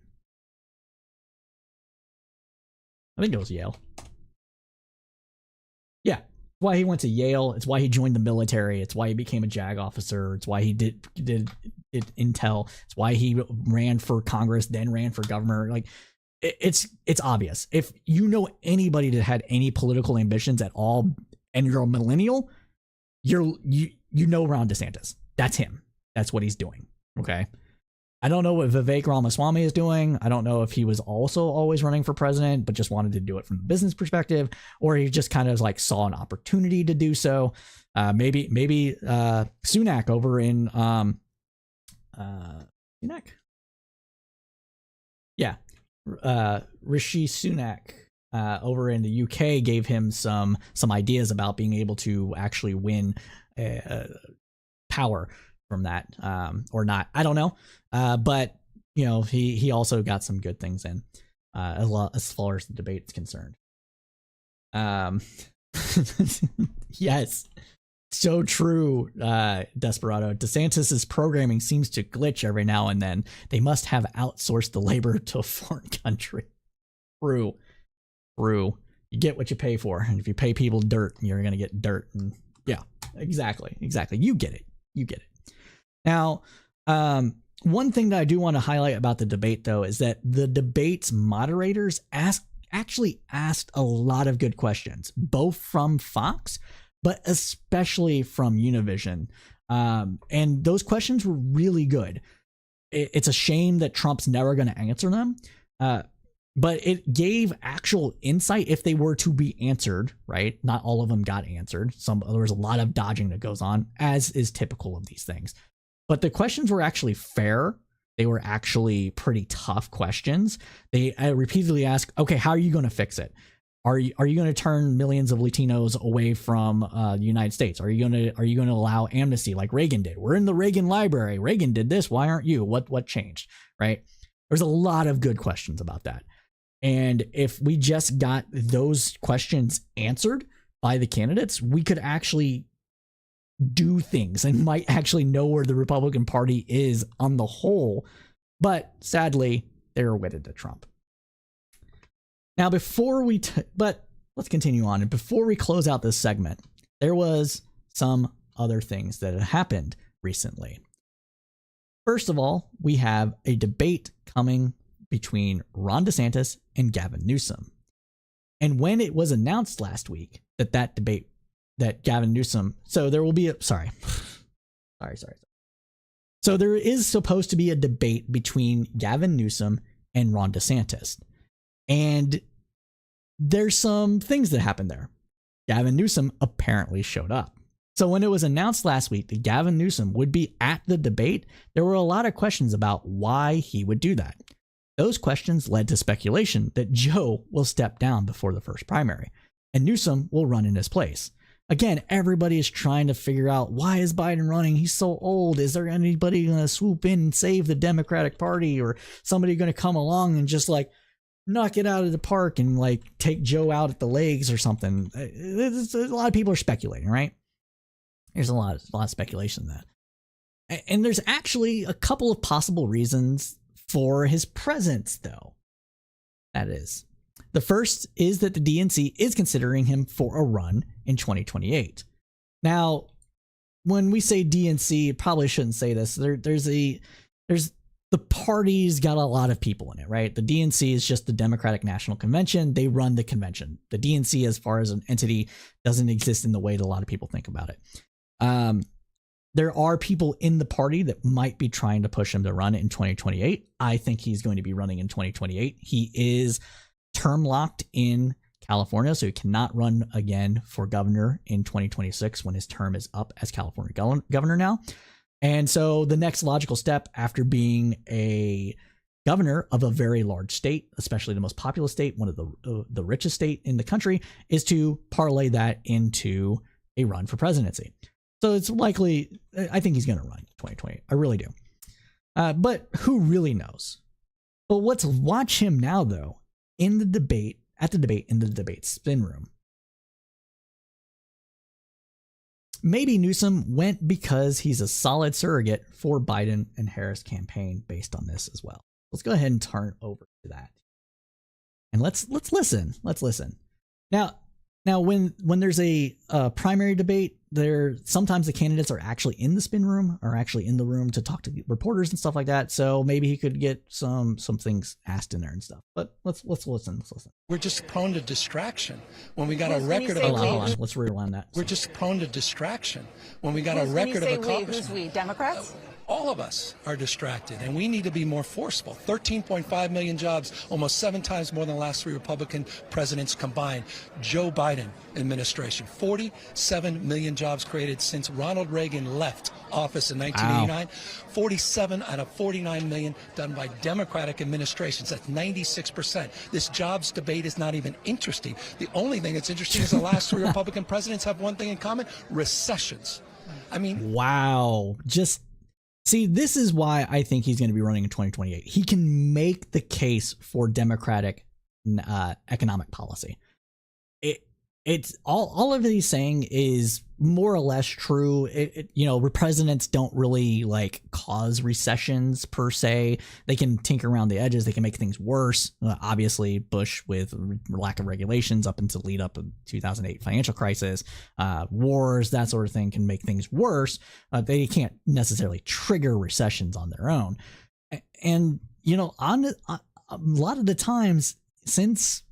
I think it was Yale. Yeah. Why he went to Yale. It's why he joined the military. It's why he became a JAG officer. It's why he did intel. It's why he ran for Congress, then ran for governor. Like, it's obvious. If you know anybody that had any political ambitions at all, and you're a millennial, you know Ron DeSantis. That's him. That's what he's doing. Okay. I don't know what Vivek Ramaswamy is doing. I don't know if he was also always running for president, but just wanted to do it from a business perspective, or he just kind of like saw an opportunity to do so. Maybe Sunak over in Sunak. Yeah. Rishi Sunak over in the UK gave him some ideas about being able to actually win power from that, or not. I don't know. But you know, he also got some good things in, as far as the debate is concerned. Yes, so true. Desperado. DeSantis's programming seems to glitch every now and then. They must have outsourced the labor to a foreign country. True. You get what you pay for, and if you pay people dirt, you're gonna get dirt. And yeah, exactly. You get it. Now, one thing that I do want to highlight about the debate, though, is that the debate's moderators actually asked a lot of good questions, both from Fox, but especially from Univision. And those questions were really good. It's a shame that Trump's never going to answer them, but it gave actual insight if they were to be answered, right? Not all of them got answered. There was a lot of dodging that goes on, as is typical of these things. But the questions were actually fair. They were actually pretty tough questions. They repeatedly asked, okay, how are you going to fix it? Are you going to turn millions of Latinos away from the United States? Are you going to allow amnesty like Reagan did? We're in the Reagan library. Reagan did this. Why aren't you? What changed? Right? There's a lot of good questions about that. And if we just got those questions answered by the candidates, we could actually do things and might actually know where the Republican Party is on the whole. But sadly, they're wedded to Trump. Now, but let's continue on. And before we close out this segment, there was some other things that had happened recently. First of all, we have a debate coming between Ron DeSantis and Gavin Newsom. And when it was announced last week that debate, that Gavin Newsom, so there will be sorry. So there is supposed to be a debate between Gavin Newsom and Ron DeSantis. And there's some things that happened there. Gavin Newsom apparently showed up. So when it was announced last week that Gavin Newsom would be at the debate, there were a lot of questions about why he would do that. Those questions led to speculation that Joe will step down before the first primary, and Newsom will run in his place. Again, everybody is trying to figure out, why is Biden running? He's so old. Is there anybody going to swoop in and save the Democratic Party, or somebody going to come along and just like knock it out of the park and like take Joe out at the legs or something? A lot of people are speculating, right? There's a lot of speculation in that. And there's actually a couple of possible reasons for his presence, though. That is, the first is that the DNC is considering him for a run in 2028. Now, when we say DNC, probably shouldn't say this. There's the party's got a lot of people in it, right? The DNC is just the Democratic National Convention. They run the convention. The DNC, as far as an entity, doesn't exist in the way that a lot of people think about it. There are people in the party that might be trying to push him to run in 2028. I think he's going to be running in 2028. He is term locked in California, so he cannot run again for governor in 2026 when his term is up as California governor now. And so the next logical step after being a governor of a very large state, especially the most populous state, one of the richest state in the country, is to parlay that into a run for presidency. So it's likely, I think he's going to run in 2028. I really do. But who really knows? Well, let's watch him now, though, in the debate spin room. Maybe Newsom went because he's a solid surrogate for Biden and Harris campaign based on this as well. Let's go ahead and turn over to that. And let's listen. Let's listen. Now when there's a primary debate, sometimes the candidates are actually in the spin room, or actually in the room to talk to reporters and stuff like that. So maybe he could get some things asked in there and stuff. But let's listen. We're just prone to distraction when we got a record of hold on. Let's rewind that. We're just prone to distraction when we got a record of accomplishment. Who's we? Democrats? all of us are distracted, and we need to be more forceful. 13.5 million jobs, almost 7 times more than the last 3 Republican presidents combined. Joe Biden administration, 47 million jobs created since Ronald Reagan left office in 1989. Wow. 47 out of 49 million done by Democratic administrations. That's 96%. This jobs debate is not even interesting. The only thing that's interesting is the last 3 Republican presidents have one thing in common: recessions. I mean, wow. Just see, this is why I think he's going to be running in 2028. He can make the case for Democratic economic policy. It's all of it he's saying is more or less true. Presidents don't really like cause recessions per se. They can tinker around the edges. They can make things worse. Obviously, Bush with lack of regulations up until lead up to 2008 financial crisis, wars, that sort of thing can make things worse. They can't necessarily trigger recessions on their own. And on a lot of the times since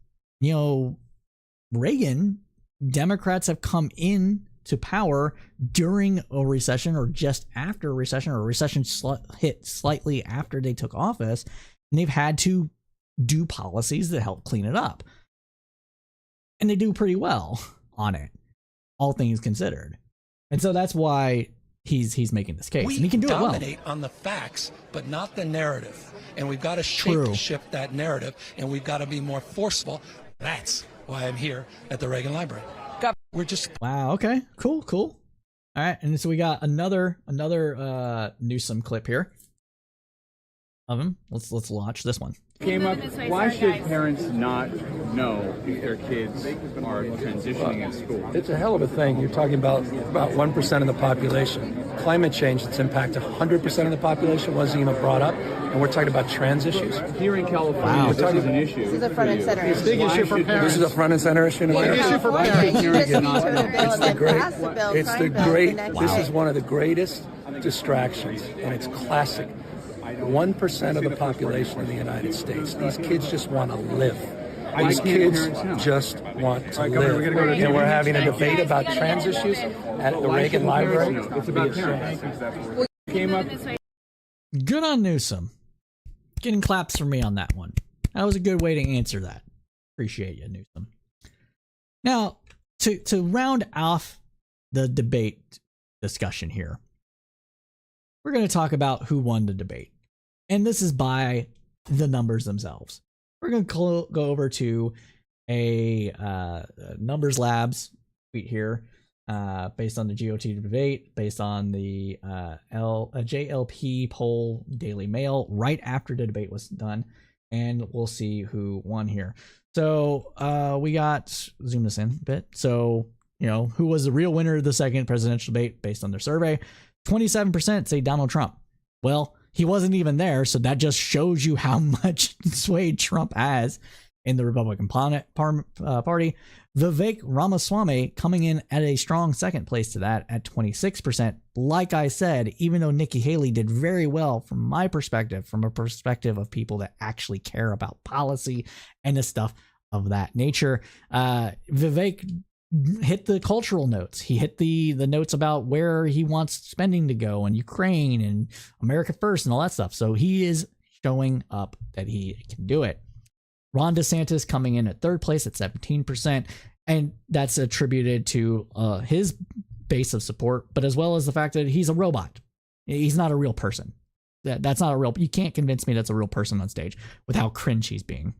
Reagan, Democrats have come in to power during a recession or just after a recession, or a recession hit slightly after they took office, and they've had to do policies that help clean it up. And they do pretty well on it, all things considered. And so that's why he's making this case. And he can do it well. We dominate on the facts, but not the narrative. And we've got to shift that narrative, and we've got to be more forceful. That's why I'm here at the Reagan Library. We're just wow. Okay, cool. All right, and so we got another Newsom clip here of him. Let's watch this one. Came up. Why should parents not know if their kids are transitioning at school? It's a hell of a thing. You're talking about 1% of the population. Climate change that's impacted 100% of the population wasn't even brought up, and we're talking about trans issues. Here in California, this is an issue. This is a front and center issue. It's a big issue for parents. This is a front and center issue. Big issue for parents. This is one of the greatest distractions, and it's classic. 1% of the population in the United States. These kids just want to live. These kids just want to live. And we're having a debate about trans issues at the Reagan Library. It's about parents. Came up. Good on Newsom. Getting claps from me on that one. That was a good way to answer that. Appreciate you, Newsom. Now, to round off the debate discussion here, we're going to talk about who won the debate. And this is by the numbers themselves. We're going to go over to a Numbers Labs tweet here, based on the GOP debate, based on the JLP poll Daily Mail right after the debate was done. And we'll see who won here. So we got, zoom this in a bit. So, who was the real winner of the second presidential debate based on their survey? 27% say Donald Trump. Well, he wasn't even there, so that just shows you how much sway Trump has in the Republican Party. Vivek Ramaswamy coming in at a strong second place to that at 26%. Like I said, even though Nikki Haley did very well from my perspective, from a perspective of people that actually care about policy and the stuff of that nature, Vivek hit the cultural notes. He hit the notes about where he wants spending to go, and Ukraine and America First and all that stuff. So he is showing up that he can do it. Ron DeSantis coming in at third place at 17%, and that's attributed to his base of support, but as well as the fact that he's a robot. He's not a real person. That's not a real. You can't convince me that's a real person on stage with how cringe he's being.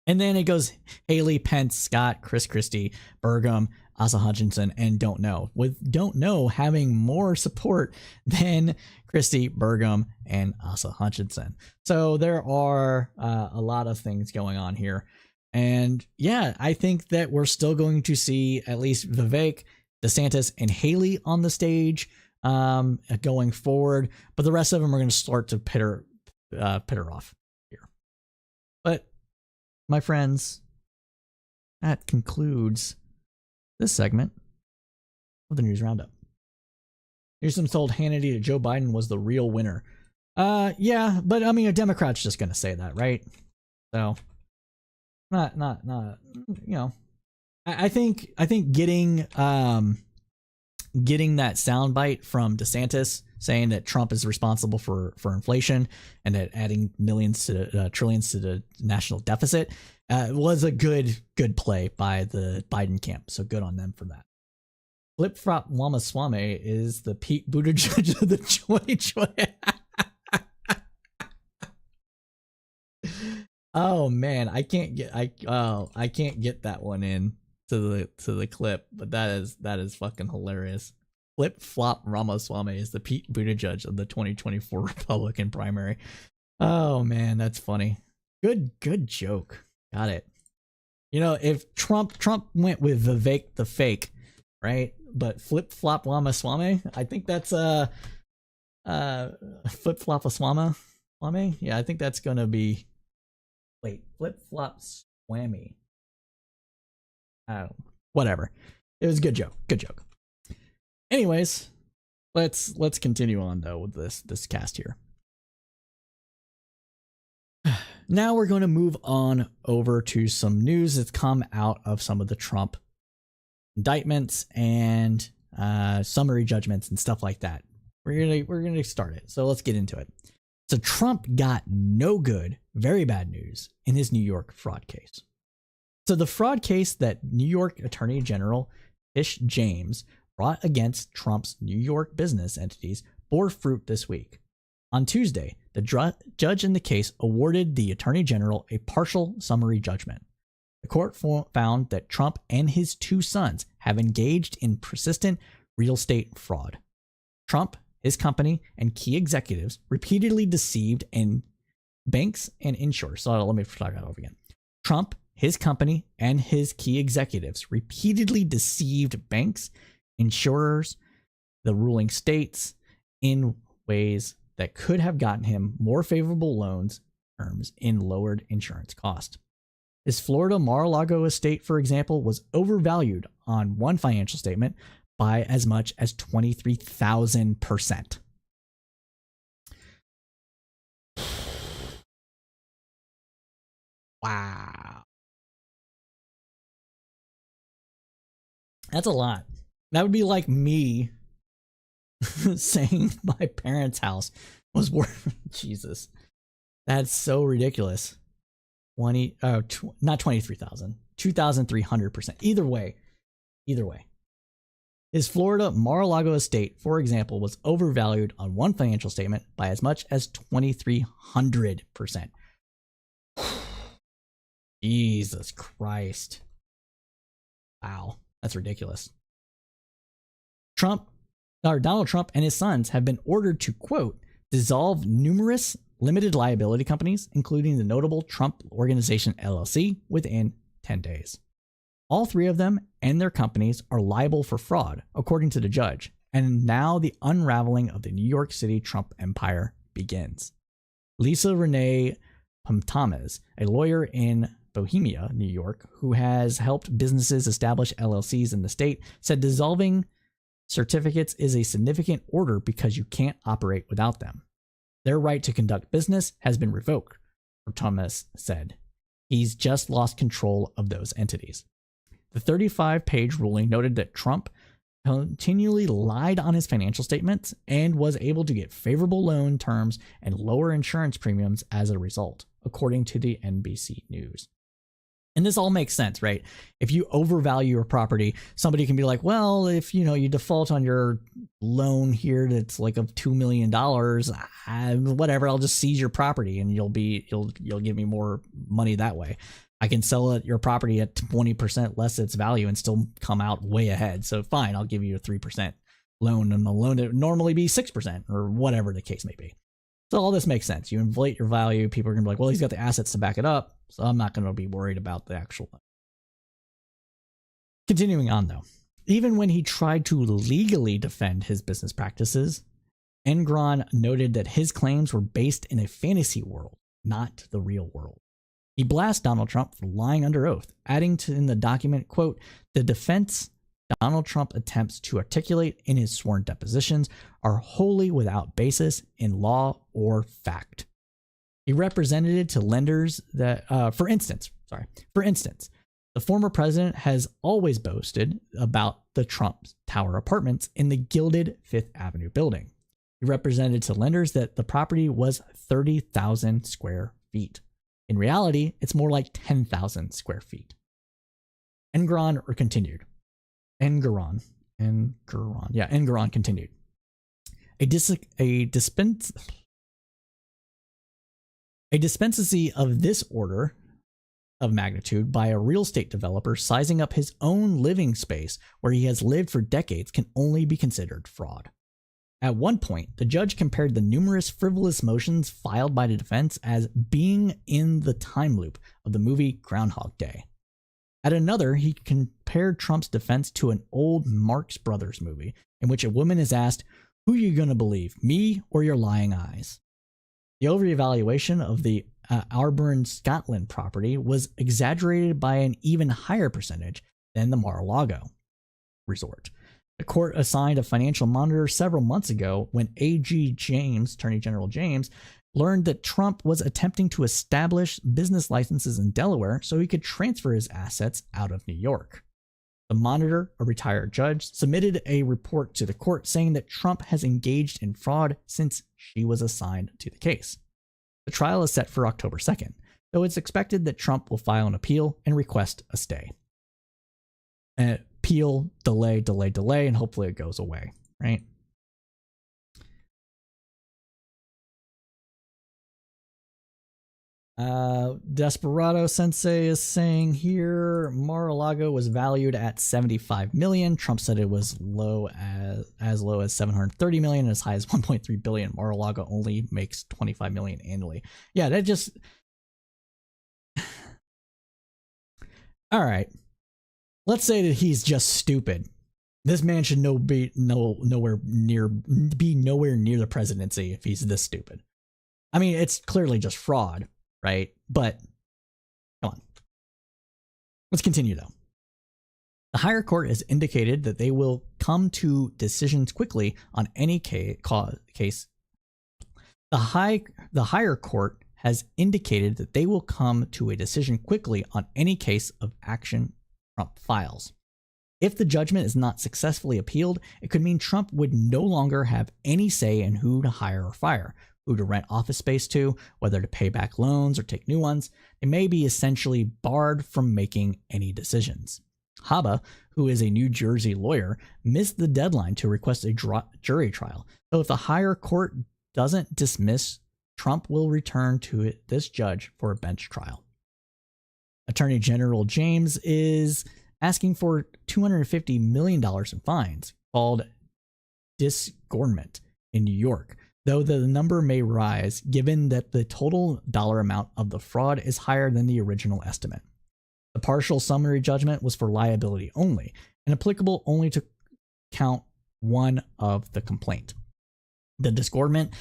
And then it goes Haley, Pence, Scott, Chris Christie, Burgum, Asa Hutchinson, and Don't Know. With Don't Know having more support than Christie, Burgum, and Asa Hutchinson. So there are a lot of things going on here. And yeah, I think that we're still going to see at least Vivek, DeSantis, and Haley on the stage going forward. But the rest of them are going to start to pitter off here. But my friends, that concludes this segment of the News Roundup. Newsom told Hannity that Joe Biden was the real winner. Yeah, but I mean, a Democrat's just going to say that, right? So, not. I think getting that soundbite from DeSantis saying that Trump is responsible for inflation and that adding trillions to the national deficit was a good play by the Biden camp. So good on them for that. Flip Flop Ramaswamy is the Pete Buttigieg of the 2020. Oh man, I can't get that one in to the clip, but that is fucking hilarious. Flip Flop Ramaswamy is the Pete Buttigieg of the 2024 Republican primary. Oh man, that's funny. Good joke. Got it. You know, if Trump went with Vivek the fake, right? But Flip Flop Ramaswamy, I think that's Flip Flop Swamy. Yeah, I think that's gonna be. Wait, Flip Flop Swammy. Oh, whatever. It was a good joke. Good joke. Anyways, let's continue on though with this cast here. Now we're going to move on over to some news that's come out of some of the Trump indictments and summary judgments and stuff like that. We're gonna start it. So let's get into it. So Trump got no good, very bad news in his New York fraud case. So the fraud case that New York Attorney General Tish James brought against Trump's New York business entities bore fruit this week. On Tuesday, the judge in the case awarded the Attorney General a partial summary judgment. The court found that Trump and his two sons have engaged in persistent real estate fraud. Trump, his company, and key executives repeatedly deceived banks and insurers. So let me start that over again. Trump, his company, and his key executives repeatedly deceived banks, insurers, the ruling states in ways that could have gotten him more favorable loans terms and lowered insurance cost. His Florida Mar-a-Lago estate, for example, was overvalued on one financial statement by as much as 23,000%. Wow. That's a lot. That would be like me saying my parents' house was worth Jesus. That's so ridiculous. Not 23,000, 2,300%. Either way. His Florida Mar-a-Lago estate, for example, was overvalued on one financial statement by as much as 2,300%. Jesus Christ. Wow, that's ridiculous. Donald Trump and his sons have been ordered to, quote, dissolve numerous limited liability companies, including the notable Trump Organization LLC, within 10 days. All three of them and their companies are liable for fraud, according to the judge, and now the unraveling of the New York City Trump empire begins. Lisa Renee Pumptamas, a lawyer in Bohemia, New York, who has helped businesses establish LLCs in the state, said dissolving certificates is a significant order because you can't operate without them. Their right to conduct business has been revoked, Thomas said. He's just lost control of those entities. The 35-page ruling noted that Trump continually lied on his financial statements and was able to get favorable loan terms and lower insurance premiums as a result, according to the NBC News. And this all makes sense, right? If you overvalue your property, somebody can be like, well, if you default on your loan here that's like of $2 million, whatever, I'll just seize your property and you'll give me more money that way. I can sell your property at 20% less its value and still come out way ahead. So fine, I'll give you a 3% loan, and the loan would normally be 6% or whatever the case may be. So all this makes sense. You inflate your value. People are going to be like, well, he's got the assets to back it up, so I'm not going to be worried about the actual loan. Continuing on, though. Even when he tried to legally defend his business practices, Engron noted that his claims were based in a fantasy world, not the real world. He blasted Donald Trump for lying under oath, adding in the document, quote, the defense Donald Trump attempts to articulate in his sworn depositions are wholly without basis in law or fact. He represented to lenders that, for instance, the former president has always boasted about the Trump Tower apartments in the gilded Fifth Avenue building. He represented to lenders that the property was 30,000 square feet. In reality, it's more like 10,000 square feet. Engoron continued. Engoron continued. A dispensacy of this order of magnitude by a real estate developer sizing up his own living space where he has lived for decades can only be considered fraud. At one point, the judge compared the numerous frivolous motions filed by the defense as being in the time loop of the movie Groundhog Day. At another, he compared Trump's defense to an old Marx Brothers movie in which a woman is asked, "Who are you going to believe, me or your lying eyes?" The overevaluation of the Arborn, Scotland property was exaggerated by an even higher percentage than the Mar-a-Lago resort. The court assigned a financial monitor several months ago when AG James, Attorney General James, learned that Trump was attempting to establish business licenses in Delaware so he could transfer his assets out of New York. The monitor, a retired judge, submitted a report to the court saying that Trump has engaged in fraud since she was assigned to the case. The trial is set for October 2nd, though it's expected that Trump will file an appeal and request a stay. Appeal, delay, and hopefully it goes away, right? Desperado Sensei is saying here Mar-a-Lago was valued at $75 million. Trump said it was low as low as $730 million and as high as $1.3 billion. Mar-a-Lago only makes $25 million annually. Yeah, that just all right. Let's say that he's just stupid. This man should be nowhere near the presidency if he's this stupid. I mean, it's clearly just fraud, right? But come on. Let's continue though. The higher court has indicated that they will come to decisions quickly on any case. The higher court has indicated that they will come to a decision quickly on any case of action Trump files. If the judgment is not successfully appealed, it could mean Trump would no longer have any say in who to hire or fire, who to rent office space to, whether to pay back loans or take new ones. It may be essentially barred from making any decisions. Haba, who is a New Jersey lawyer, missed the deadline to request a jury trial. So if the higher court doesn't dismiss, Trump will return to this judge for a bench trial. Attorney General James is asking for $250 million in fines, called disgorgement in New York, though the number may rise given that the total dollar amount of the fraud is higher than the original estimate. The partial summary judgment was for liability only and applicable only to count one of the complaint. The disgorgement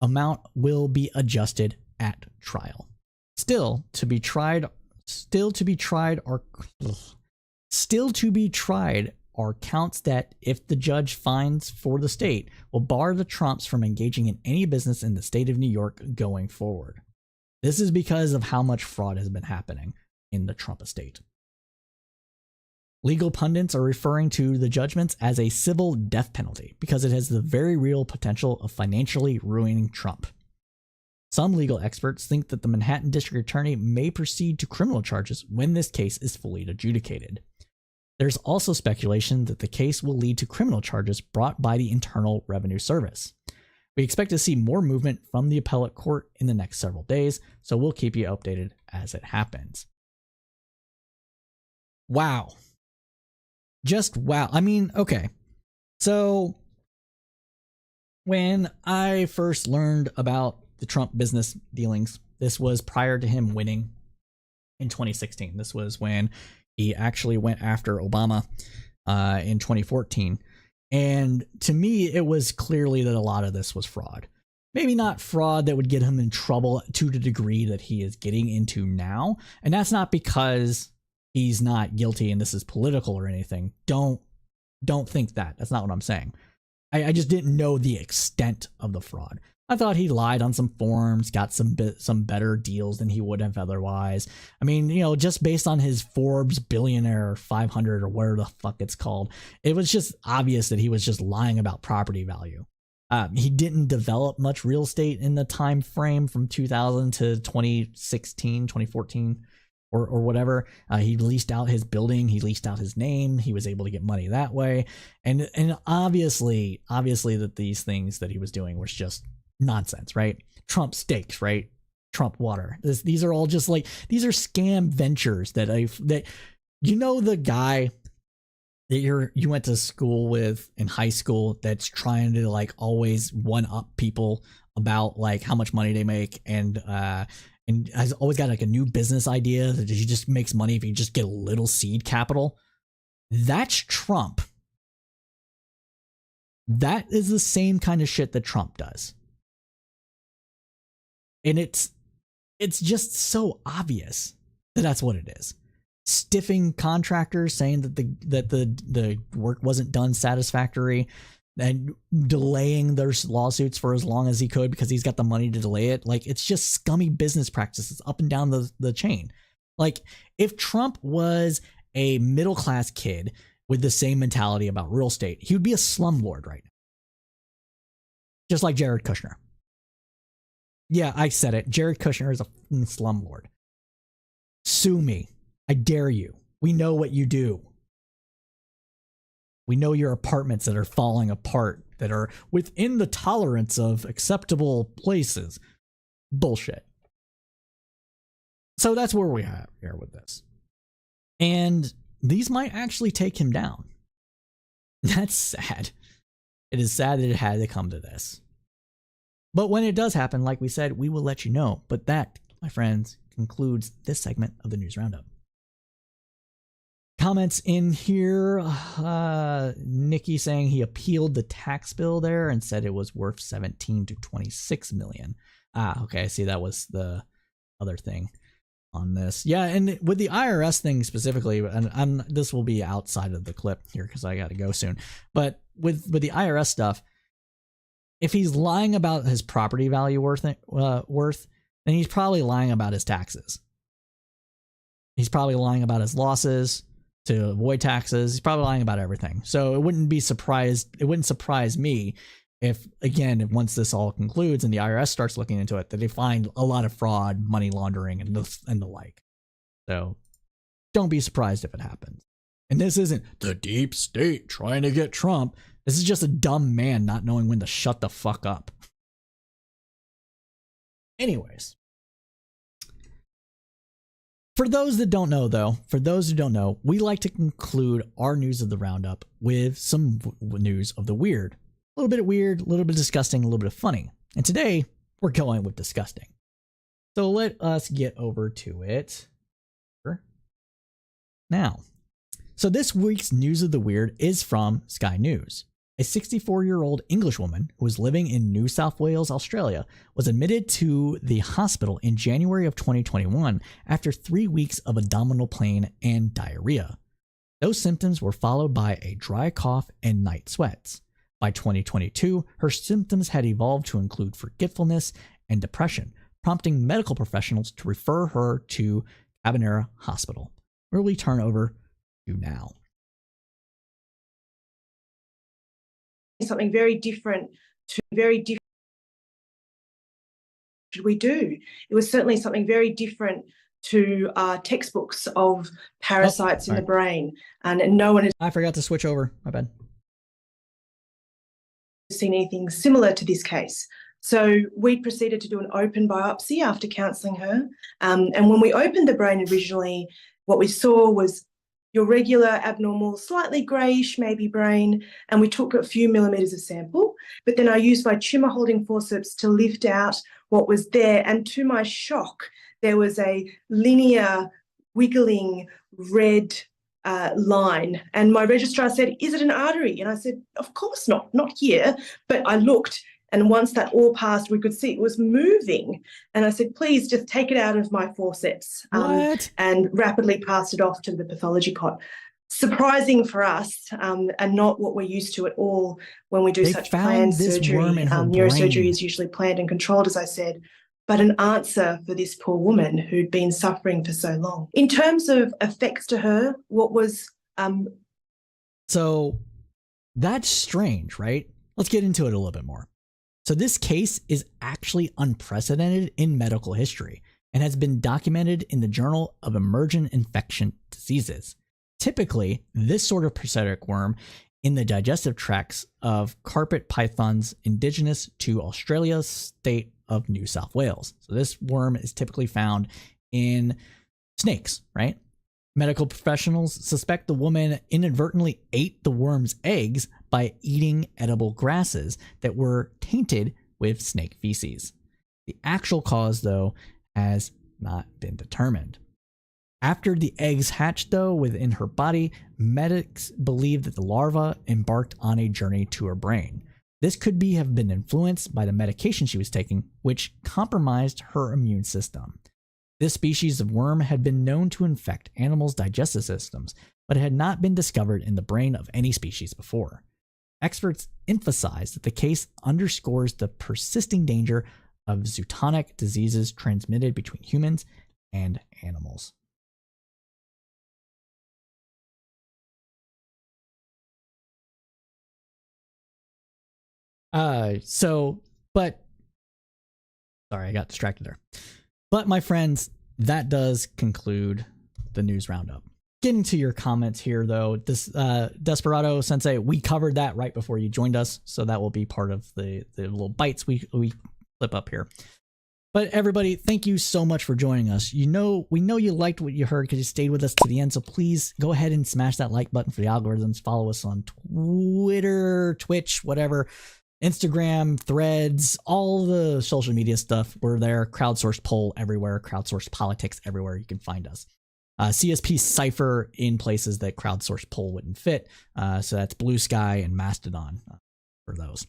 amount will be adjusted at trial. Still to be tried are counts that, if the judge finds for the state, will bar the Trumps from engaging in any business in the state of New York going forward. This is because of how much fraud has been happening in the Trump estate. Legal pundits are referring to the judgments as a civil death penalty because it has the very real potential of financially ruining Trump. Some legal experts think that the Manhattan District Attorney may proceed to criminal charges when this case is fully adjudicated. There's also speculation that the case will lead to criminal charges brought by the Internal Revenue Service. We expect to see more movement from the appellate court in the next several days, so we'll keep you updated as it happens. Wow. Just wow. I mean, okay. So when I first learned about the Trump business dealings, this was prior to him winning in 2016. This was when he actually went after Obama in 2014. And to me, it was clearly that a lot of this was fraud. Maybe not fraud that would get him in trouble to the degree that he is getting into now. And that's not because he's not guilty and this is political or anything. Don't think that. That's not what I'm saying. I just didn't know the extent of the fraud. I thought he lied on some forms, got some better deals than he would have otherwise. I mean, you know, just based on his Forbes Billionaire 500 or whatever the fuck it's called, it was just obvious that he was just lying about property value. He didn't develop much real estate in the time frame from 2000 to 2016, 2014, or whatever. He leased out his building. He leased out his name. He was able to get money that way. And obviously that these things that he was doing was just nonsense, right? Trump steaks, right? Trump water. These are all just like, these are scam ventures that the guy that you went to school with in high school that's trying to like always one up people about like how much money they make and has always got like a new business idea that he just makes money if you just get a little seed capital. That's Trump. That is the same kind of shit that Trump does. And it's just so obvious that that's what it is. Stiffing contractors, saying that the work wasn't done satisfactory, and delaying their lawsuits for as long as he could because he's got the money to delay it. Like, it's just scummy business practices up and down the chain. Like, if Trump was a middle-class kid with the same mentality about real estate, he would be a slumlord right now. Just like Jared Kushner. Yeah, I said it. Jared Kushner is a slumlord. Sue me. I dare you. We know what you do. We know your apartments that are falling apart, that are within the tolerance of acceptable places. Bullshit. So that's where we have here with this. And these might actually take him down. That's sad. It is sad that it had to come to this. But when it does happen, like we said, we will let you know. But that, my friends, concludes this segment of the News Roundup. Comments in here. Nikki saying he appealed the tax bill there and said it was worth 17 to 26 million. Okay. I see that was the other thing on this. Yeah. And with the IRS thing specifically, and this will be outside of the clip here because I got to go soon. But with the IRS stuff, if he's lying about his property value worth, then he's probably lying about his taxes. He's probably lying about his losses to avoid taxes. He's probably lying about everything. So it wouldn't surprise me if, again, once this all concludes and the IRS starts looking into it, that they find a lot of fraud, money laundering, and the like. So don't be surprised if it happens. And this isn't the deep state trying to get Trump. This is just a dumb man not knowing when to shut the fuck up. Anyways. For those that don't know, though, we like to conclude our news of the roundup with some news of the weird. A little bit of weird, a little bit of disgusting, a little bit of funny. And today, we're going with disgusting. So let us get over to it now. So this week's news of the weird is from Sky News. A 64-year-old English woman who was living in New South Wales, Australia, was admitted to the hospital in January of 2021 after 3 weeks of abdominal pain and diarrhea. Those symptoms were followed by a dry cough and night sweats. By 2022, her symptoms had evolved to include forgetfulness and depression, prompting medical professionals to refer her to Cabanera Hospital, where we turn over to now. Something very different should we do? It was certainly something very different to textbooks of parasites in the brain, and no one has. I forgot to switch over. My bad. Seen anything similar to this case. So we proceeded to do an open biopsy after counselling her, and when we opened the brain originally, what we saw was your regular abnormal, slightly greyish maybe brain, and we took a few millimetres of sample, but then I used my tumour holding forceps to lift out what was there, and to my shock, there was a linear, wiggling red line, and my registrar said, "Is it an artery?" And I said, "Of course not here," but I looked, and once that all passed, we could see it was moving. And I said, "Please just take it out of my forceps," and rapidly passed it off to the pathology cot. Surprising for us, and not what we're used to at all when we do such planned surgery. Neurosurgery is usually planned and controlled, as I said, but an answer for this poor woman who'd been suffering for so long. In terms of effects to her, what was... So that's strange, right? Let's get into it a little bit more. So this case is actually unprecedented in medical history and has been documented in the Journal of Emergent Infectious Diseases. Typically, this sort of parasitic worm in the digestive tracts of carpet pythons indigenous to Australia's state of New South Wales. So this worm is typically found in snakes, right? Medical professionals suspect the woman inadvertently ate the worm's eggs by eating edible grasses that were tainted with snake feces. The actual cause, though, has not been determined. After the eggs hatched, though, within her body, medics believe that the larva embarked on a journey to her brain. This could have been influenced by the medication she was taking, which compromised her immune system. This species of worm had been known to infect animals' digestive systems, but it had not been discovered in the brain of any species before. Experts emphasize that the case underscores the persisting danger of zoonotic diseases transmitted between humans and animals. Sorry, I got distracted there. But my friends, that does conclude the news roundup. Getting to your comments here, though, this Desperado Sensei, we covered that right before you joined us, so that will be part of the little bites we flip up here. But everybody, thank you so much for joining us. We know you liked what you heard because you stayed with us to the end, so please go ahead and smash that like button for the algorithms. Follow us on Twitter, Twitch, whatever. Instagram, Threads, all the social media stuff. We're there. Crowdsourced poll everywhere. Crowdsourced politics everywhere. You can find us. CSP Cypher in places that crowdsourced poll wouldn't fit. So that's Blue Sky and Mastodon for those.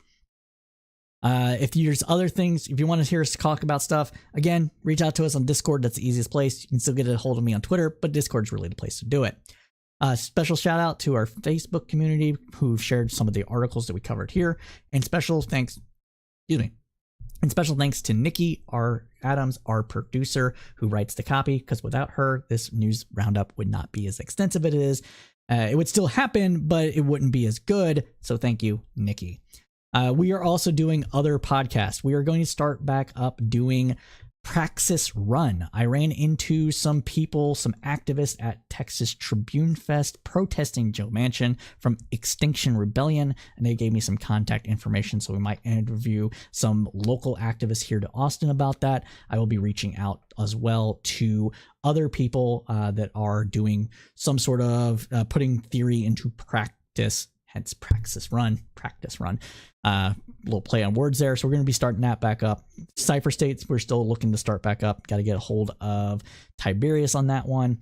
If there's other things, if you want to hear us talk about stuff, again, reach out to us on Discord. That's the easiest place. You can still get a hold of me on Twitter, but Discord's really the place to do it. Special shout out to our Facebook community who've shared some of the articles that we covered here, and special thanks to Nikki Adams, our producer, who writes the copy, because without her, this news roundup would not be as extensive as it is. It would still happen, but it wouldn't be as good. So thank you, Nikki. We are also doing other podcasts. We are going to start back up doing Praxis Run. I ran into some people, some activists at Texas Tribune Fest protesting Joe Manchin from Extinction Rebellion, and they gave me some contact information, so we might interview some local activists here to Austin about that. I will be reaching out as well to other people that are doing some sort of putting theory into practice, hence practice run. Little play on words there. So we're going to be starting that back up. Cypher States, we're still looking to start back up. Got to get a hold of Tiberius on that one.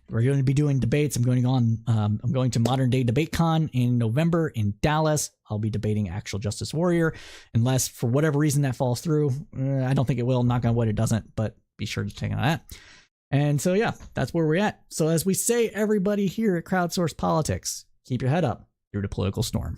We're going to be doing debates. I'm going to Modern Day Debate Con in November in Dallas. I'll be debating Actual Justice Warrior, unless for whatever reason that falls through. I don't think it will. Knock on wood, it doesn't, but be sure to check on that. And so, yeah, that's where we're at. So as we say, everybody here at Crowdsourced Politics, keep your head up through the political storm.